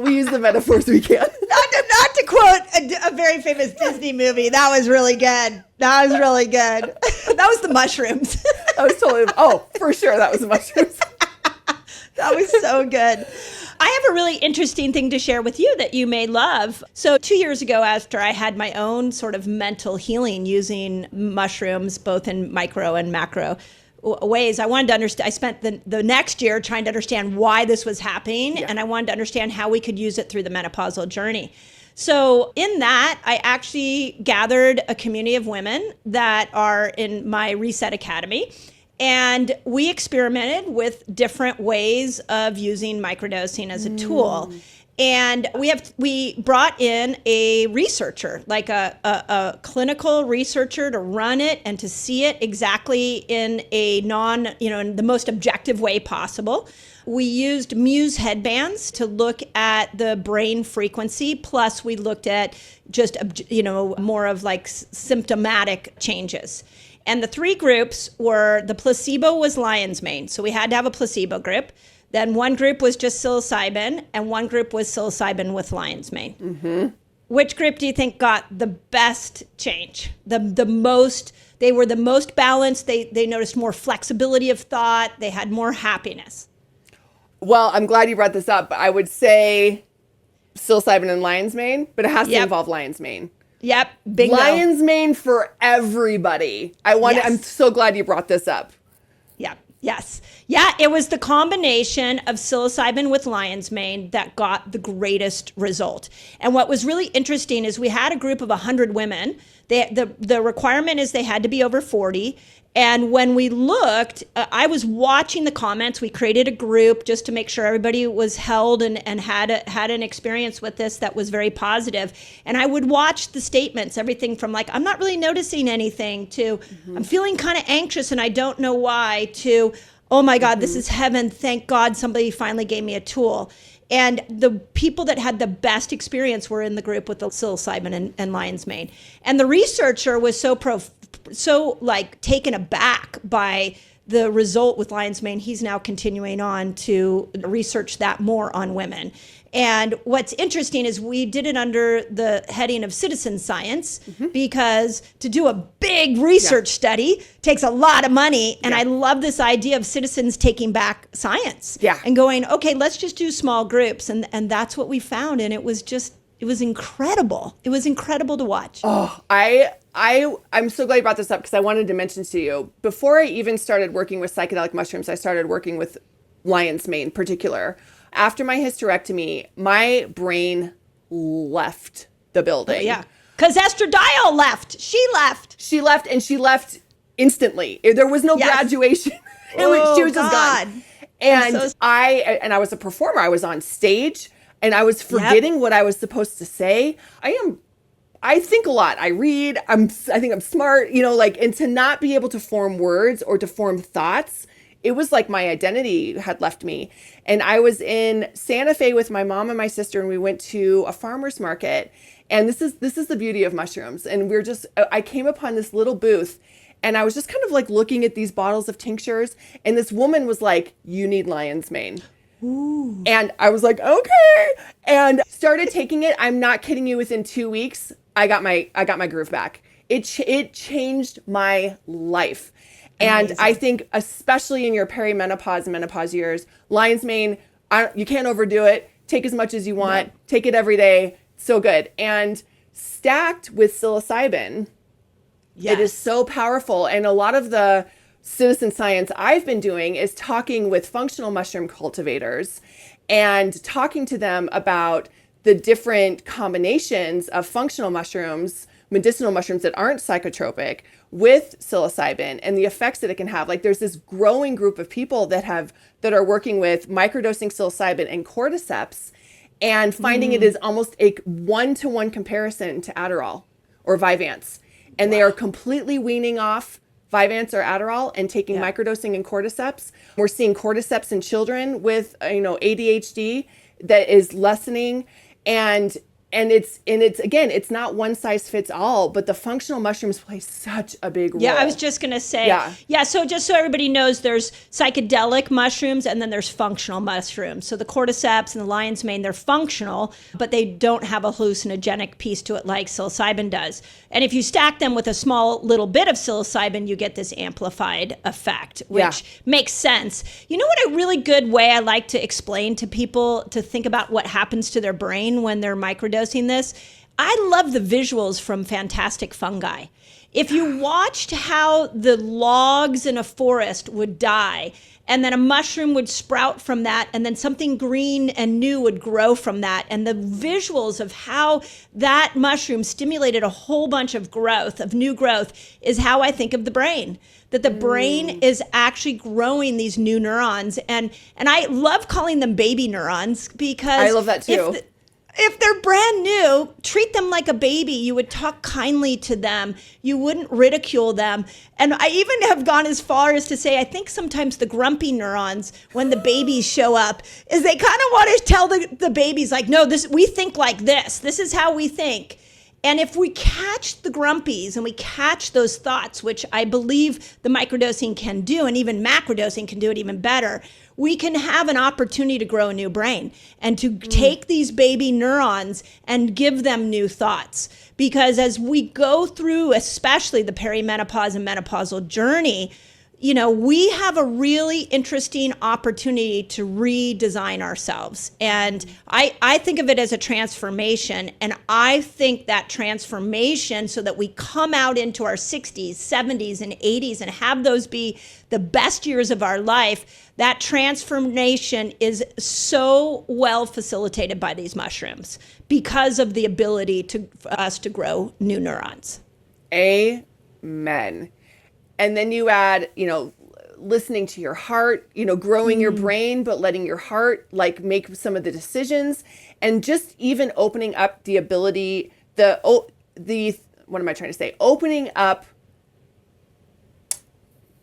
we use the metaphors we can. Not to quote a very famous Disney movie. That was really good. That was the mushrooms. That was totally, for sure, that was the mushrooms. That was so good. I have a really interesting thing to share with you that you may love. So 2 years ago, after I had my own sort of mental healing using mushrooms, both in micro and macro ways, I wanted to understand. I spent the next year trying to understand why this was happening, and I wanted to understand how we could use it through the menopausal journey. So in that, I actually gathered a community of women that are in my Reset Academy, and we experimented with different ways of using microdosing as a tool. And we brought in a researcher, like a clinical researcher, to run it and to see it exactly in a in the most objective way possible. We used Muse headbands to look at the brain frequency. Plus we looked at just, more of like symptomatic changes. And the three groups were, the placebo was lion's mane. So we had to have a placebo group. Then one group was just psilocybin, and one group was psilocybin with lion's mane. Which group do you think got the best change? The most, they were the most balanced. They noticed more flexibility of thought. They had more happiness. Well, I'm glad you brought this up. I would say psilocybin and lion's mane, but it has to involve lion's mane. Yep, bingo. Lion's mane for everybody. I'm so glad you brought this up. Yeah. Yes. Yeah, it was the combination of psilocybin with lion's mane that got the greatest result. And what was really interesting is we had a group of 100 women. The requirement is they had to be over 40. And when we looked, I was watching the comments. We created a group just to make sure everybody was held and had an experience with this that was very positive. And I would watch the statements, everything from like, I'm not really noticing anything, to I'm feeling kind of anxious and I don't know why, to, oh my God, this is heaven. Thank God somebody finally gave me a tool. And the people that had the best experience were in the group with the psilocybin and lion's mane. And the researcher was so taken aback by the result with lion's mane. He's now continuing on to research that more on women. And what's interesting is we did it under the heading of citizen science, because to do a big research study takes a lot of money. And I love this idea of citizens taking back science and going, okay, let's just do small groups. And that's what we found. And it was incredible. It was incredible to watch. Oh, I'm so glad you brought this up, because I wanted to mention to you, before I even started working with psychedelic mushrooms, I started working with lion's mane in particular. After my hysterectomy, my brain left the building. Oh, yeah. Because estradiol left. She left. And she left instantly. There was no graduation. She was just gone. And I was a performer. I was on stage and I was forgetting what I was supposed to say. I think a lot. I read. I think I'm smart, and to not be able to form words or to form thoughts it was like my identity had left me. And I was in Santa Fe with my mom and my sister, and we went to a farmer's market. And this is the beauty of mushrooms. And I came upon this little booth, and I was just kind of like looking at these bottles of tinctures. And this woman was like, "You need lion's mane." Ooh. And I was like, okay. And started taking it. I'm not kidding you. Within 2 weeks, I got my groove back. It changed my life. And amazing. I think especially in your perimenopause and menopause years, lion's mane, you can't overdo it. Take as much as you want. Yeah. Take it every day. So good. And stacked with psilocybin, yes. It is so powerful. And a lot of the citizen science I've been doing is talking with functional mushroom cultivators and talking to them about the different combinations of functional mushrooms, medicinal mushrooms that aren't psychotropic, with psilocybin and the effects that it can have. Like, there's this growing group of people that are working with microdosing psilocybin and cordyceps and finding it is almost a 1-to-1 comparison to Adderall or Vyvanse. And they are completely weaning off Vyvanse or Adderall and taking microdosing and cordyceps. We're seeing cordyceps in children with ADHD that is lessening, and it's again, it's not one size fits all, but the functional mushrooms play such a big role. Yeah, I was just gonna say. Yeah. So just so everybody knows, there's psychedelic mushrooms and then there's functional mushrooms. So the cordyceps and the lion's mane, they're functional, but they don't have a hallucinogenic piece to it like psilocybin does. And if you stack them with a small little bit of psilocybin, you get this amplified effect, which makes sense. You know what a really good way I like to explain to people to think about what happens to their brain when they're microdosing this? I love the visuals from Fantastic Fungi. If you watched how the logs in a forest would die, and then a mushroom would sprout from that, and then something green and new would grow from that, and the visuals of how that mushroom stimulated a whole bunch of growth, of new growth, is how I think of the brain. That the brain is actually growing these new neurons, and I love calling them baby neurons, because I love that too. If they're brand new, treat them like a baby. You would talk kindly to them. You wouldn't ridicule them. And I even have gone as far as to say, I think sometimes the grumpy neurons, when the babies show up, is they kind of want to tell the babies, like, no, we think like this. This is how we think. And if we catch the grumpies and we catch those thoughts, which I believe the microdosing can do, and even macrodosing can do it even better, we can have an opportunity to grow a new brain and to take these baby neurons and give them new thoughts. Because as we go through, especially the perimenopause and menopausal journey, we have a really interesting opportunity to redesign ourselves. And I think of it as a transformation. And I think that transformation, so that we come out into our 60s, 70s, and 80s and have those be the best years of our life, that transformation is so well facilitated by these mushrooms because of the ability for us to grow new neurons. Amen. And then you add, listening to your heart, growing your brain, but letting your heart make some of the decisions, and just even opening up the ability, what am I trying to say? Opening up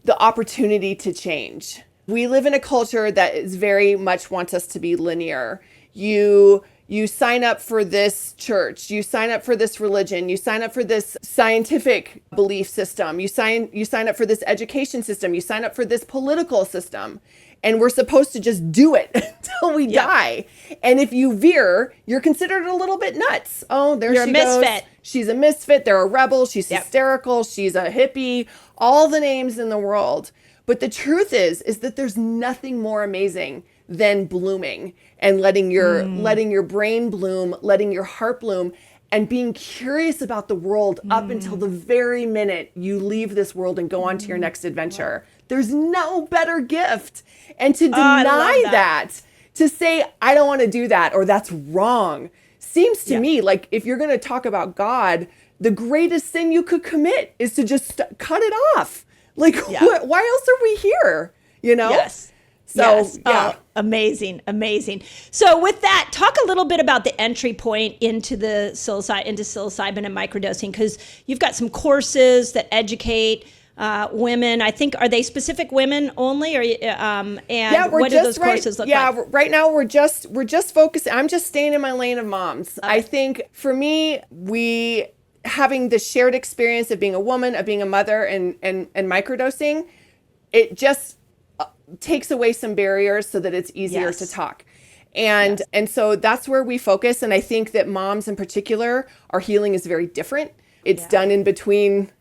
the opportunity to change. We live in a culture that is very much wants us to be linear. You sign up for this church, you sign up for this religion, you sign up for this scientific belief system, you sign up for this education system, you sign up for this political system, and we're supposed to just do it until we die. And if you veer, you're considered a little bit nuts. Oh, you're she a misfit. Goes. She's a misfit. They're a rebel. She's hysterical. She's a hippie. All the names in the world. But the truth is that there's nothing more amazing than blooming and letting your brain bloom, letting your heart bloom, and being curious about the world up until the very minute you leave this world and go on to your next adventure. There's no better gift. And to deny that, to say, I don't want to do that, or that's wrong, seems to me like, if you're going to talk about God, the greatest sin you could commit is to just cut it off. Like, why else are we here? Yes. So, amazing. So with that, talk a little bit about the entry point into psilocybin and microdosing, because you've got some courses that educate. women. I think, are they specific women only, or and we're what do those courses look like? Right now we're just focusing. I'm just staying in my lane of moms. Okay. I think for me, we having the shared experience of being a woman, of being a mother, and microdosing, it just takes away some barriers so that it's easier to talk. And so that's where we focus. And I think that moms in particular, our healing is very different. It's done in between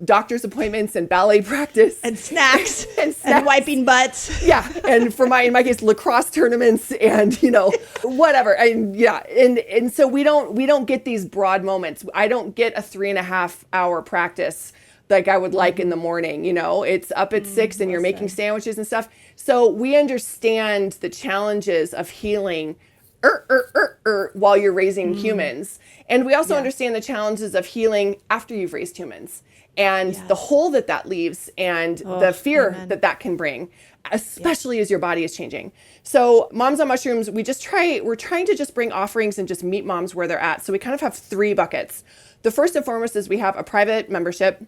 doctor's appointments and ballet practice and snacks and wiping butts. Yeah. And in my case, lacrosse tournaments and, whatever. And so we don't get these broad moments. I don't get a 3.5 hour practice like I would like in the morning. It's up at 6 and you're making sandwiches and stuff. So we understand the challenges of healing while you're raising humans. And we also understand the challenges of healing after you've raised humans. And the hole that leaves and the fear that can bring, especially as your body is changing. So Moms on Mushrooms, we're trying to just bring offerings and just meet moms where they're at. So we kind of have 3 buckets. The first and foremost is we have a private membership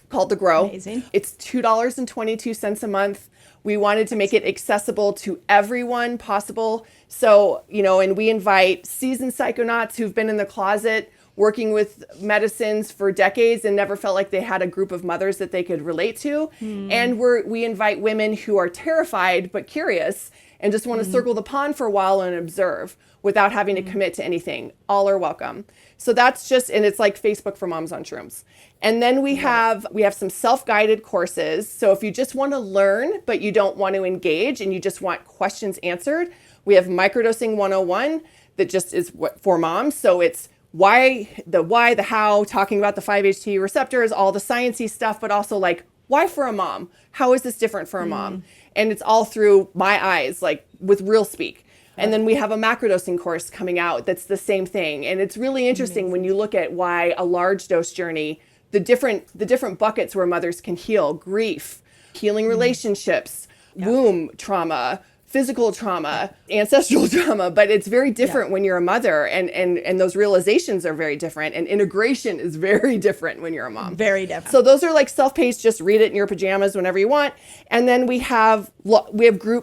called The Grow. Amazing. It's $2.22 a month. We wanted to make it accessible to everyone possible. So, and we invite seasoned psychonauts who've been in the closet working with medicines for decades and never felt like they had a group of mothers that they could relate to. And we invite women who are terrified but curious and just want to circle the pond for a while and observe without having to commit to anything. All are welcome. So that's and it's like Facebook for Moms on Shrooms. And then we have some self-guided courses. So if you just want to learn, but you don't want to engage and you just want questions answered, we have Microdosing 101 that just is for moms. So it's the how, talking about the 5-HT receptors, all the sciencey stuff, but also like, why for a mom? How is this different for a mom? And it's all through my eyes, like with real speak. And then we have a macrodosing course coming out that's the same thing. And it's really interesting when you look at why a large dose journey, the different buckets where mothers can heal: grief, healing relationships, womb trauma, physical trauma, ancestral trauma, but it's very different when you're a mother, and those realizations are very different, and integration is very different when you're a mom. Very different. So those are like self-paced, just read it in your pajamas whenever you want. And then we have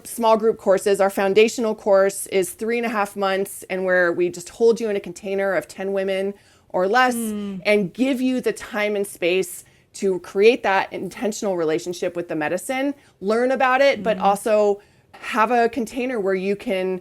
small group courses. Our foundational course is 3.5 months, and where we just hold you in a container of 10 women or less and give you the time and space to create that intentional relationship with the medicine, learn about it, but also have a container where you can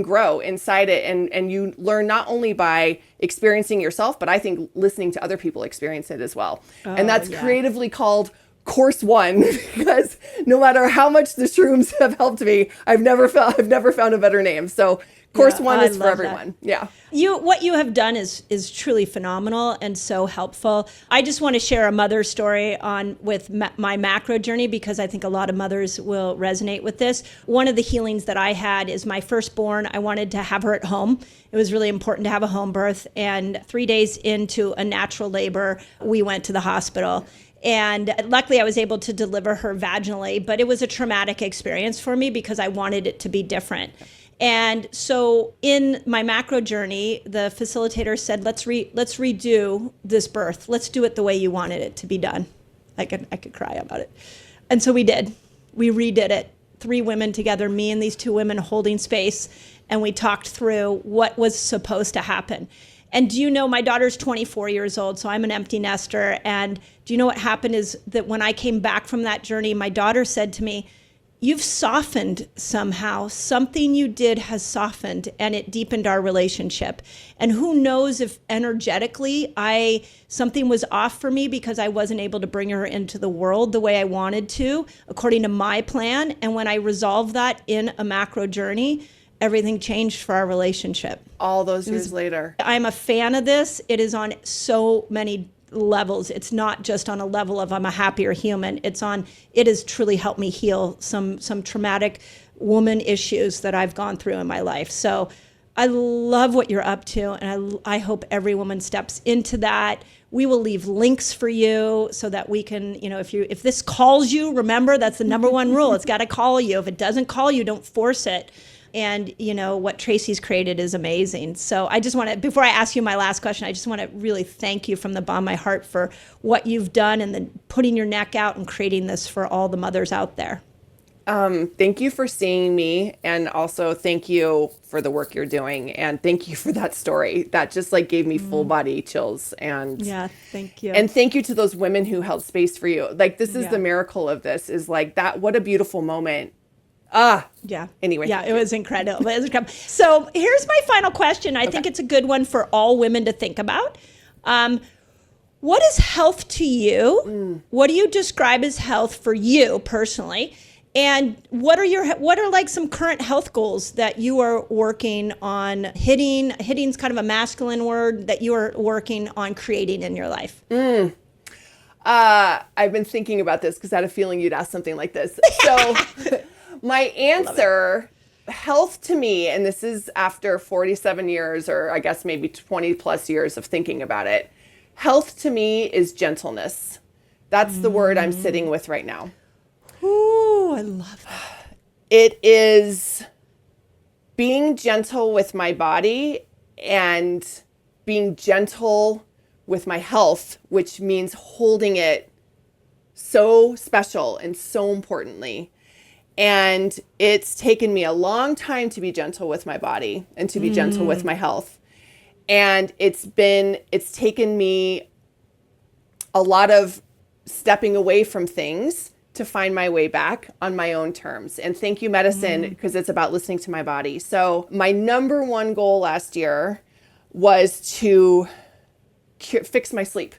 grow inside it, and you learn not only by experiencing yourself, but I think listening to other people experience it as well. And that's creatively called Course 1, because no matter how much the shrooms have helped me, I've never found a better name. So Course 1 is for everyone. That. What you have done is truly phenomenal and so helpful. I just want to share a mother story with my macro journey, because I think a lot of mothers will resonate with this. One of the healings that I had is my firstborn. I wanted to have her at home. It was really important to have a home birth. And 3 days into a natural labor, we went to the hospital. And luckily I was able to deliver her vaginally, but it was a traumatic experience for me because I wanted it to be different. And so in my macro journey, the facilitator said, let's redo this birth. Let's do it the way you wanted it to be done. I could cry about it. And so we did. We redid it. 3 women together, me and these 2 women holding space. And we talked through what was supposed to happen. And do you know, my daughter's 24 years old, so I'm an empty nester. And do you know what happened is that when I came back from that journey, my daughter said to me, "You've softened somehow. Something you did has softened, and it deepened our relationship." And who knows if energetically something was off for me because I wasn't able to bring her into the world the way I wanted to, according to my plan. And when I resolved that in a macro journey, everything changed for our relationship. All those years later. I'm a fan of this. It is on so many levels. It's not just on a level of I'm a happier human. It has truly helped me heal some traumatic woman issues that I've gone through in my life. So I love what you're up to, and I hope every woman steps into that. We will leave links for you so that we can, if this calls you, remember that's the number one rule. It's got to call you. If it doesn't call you, don't force it. And what Tracy's created is amazing. So I just want to, before I ask you my last question, I just want to really thank you from the bottom of my heart for what you've done and then putting your neck out and creating this for all the mothers out there. Thank you for seeing me, and also thank you for the work you're doing, and thank you for that story. That just gave me full body chills. And yeah, thank you. And thank you to those women who held space for you. This is the miracle of this, is that. What a beautiful moment. Yeah. Anyway. Yeah, it was incredible. So here's my final question. I think it's a good one for all women to think about. What is health to you? What do you describe as health for you personally? And what are some current health goals that you are working on hitting? Hitting's kind of a masculine word, that you are working on creating in your life. I've been thinking about this because I had a feeling you'd ask something like this. So my answer, health to me, and this is after 47 years, or I guess maybe 20 plus years of thinking about it. Health to me is gentleness. That's the word I'm sitting with right now. Ooh, I love that. It is being gentle with my body and being gentle with my health, which means holding it so special and so importantly. And it's taken me a long time to be gentle with my body and to be gentle with my health. And it's taken me a lot of stepping away from things to find my way back on my own terms. And thank you, medicine, because it's about listening to my body. So my number one goal last year was to fix my sleep.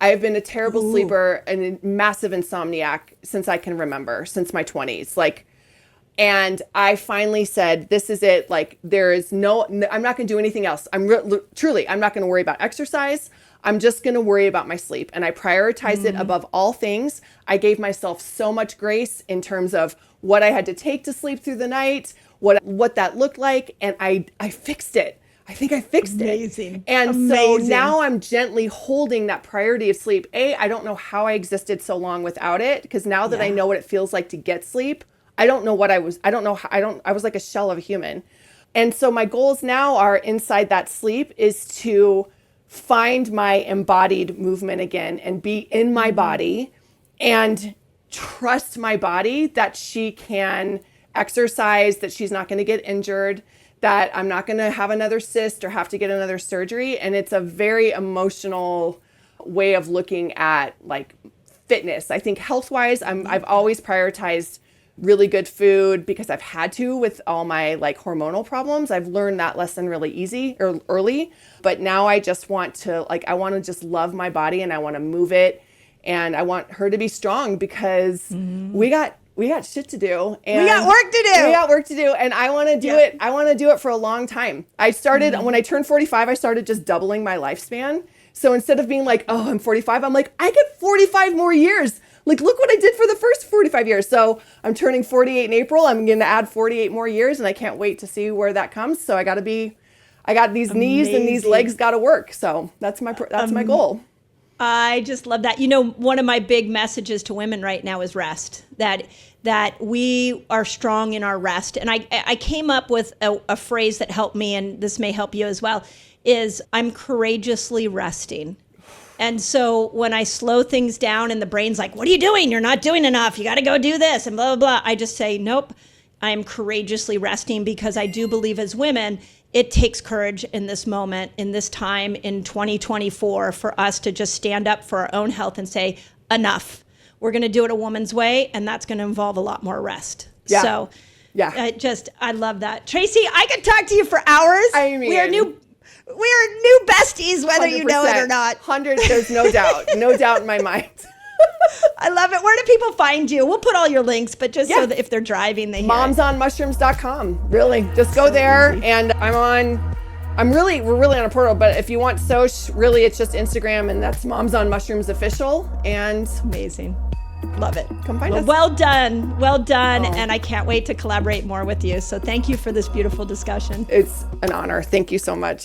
I have been a terrible sleeper and a massive insomniac since I can remember, since my 20s. And I finally said, this is it. There is I'm not going to do anything else. I'm not going to worry about exercise. I'm just going to worry about my sleep. And I prioritized it above all things. I gave myself so much grace in terms of what I had to take to sleep through the night, what that looked like. And I fixed it. I think I fixed it. And so now I'm gently holding that priority of sleep. I don't know how I existed so long without it, because now that I know what it feels like to get sleep, I don't know what I was. I was like a shell of a human. And so my goals now are, inside that sleep, is to find my embodied movement again and be in my body and trust my body that she can exercise, that she's not going to get injured, that I'm not going to have another cyst or have to get another surgery. And it's a very emotional way of looking at fitness. I think health-wise, I've always prioritized really good food because I've had to with all my hormonal problems. I've learned that lesson really early, but now I just want to I want to just love my body, and I want to move it, and I want her to be strong, because we got shit to do, and we got work to do. And I want to do it. I want to do it for a long time. I started when I turned 45, I started just doubling my lifespan. So instead of being I'm 45, I'm I get 45 more years. Look what I did for the first 45 years. So I'm turning 48 in April. I'm going to add 48 more years, and I can't wait to see where that comes. So I got these knees and these legs got to work. So that's my goal. I just love that. One of my big messages to women right now is rest, that we are strong in our rest. And I came up with a phrase that helped me, and this may help you as well, is I'm courageously resting. And so when I slow things down and the brain's what are you doing? You're not doing enough. You got to go do this and blah, blah, blah. I just say, nope, I am courageously resting, because I do believe as women, it takes courage in this moment, in this time, in 2024, for us to just stand up for our own health and say, enough. We're going to do it a woman's way, and that's going to involve a lot more rest. Yeah. So yeah, I love that. Tracy, I could talk to you for hours. I mean, we are new besties, whether 100%, you know it or not. 100, there's no doubt. No doubt in my mind. I love it. Where do people find you? We'll put all your links, but just so that if they're driving, they hear momsonmushrooms.com. Really, just go there. And we're really on a portal, but if you want Soch, really it's just Instagram, and that's Moms on Mushrooms Official. And amazing. Love it. Come find us. Well done. And I can't wait to collaborate more with you. So thank you for this beautiful discussion. It's an honor. Thank you so much.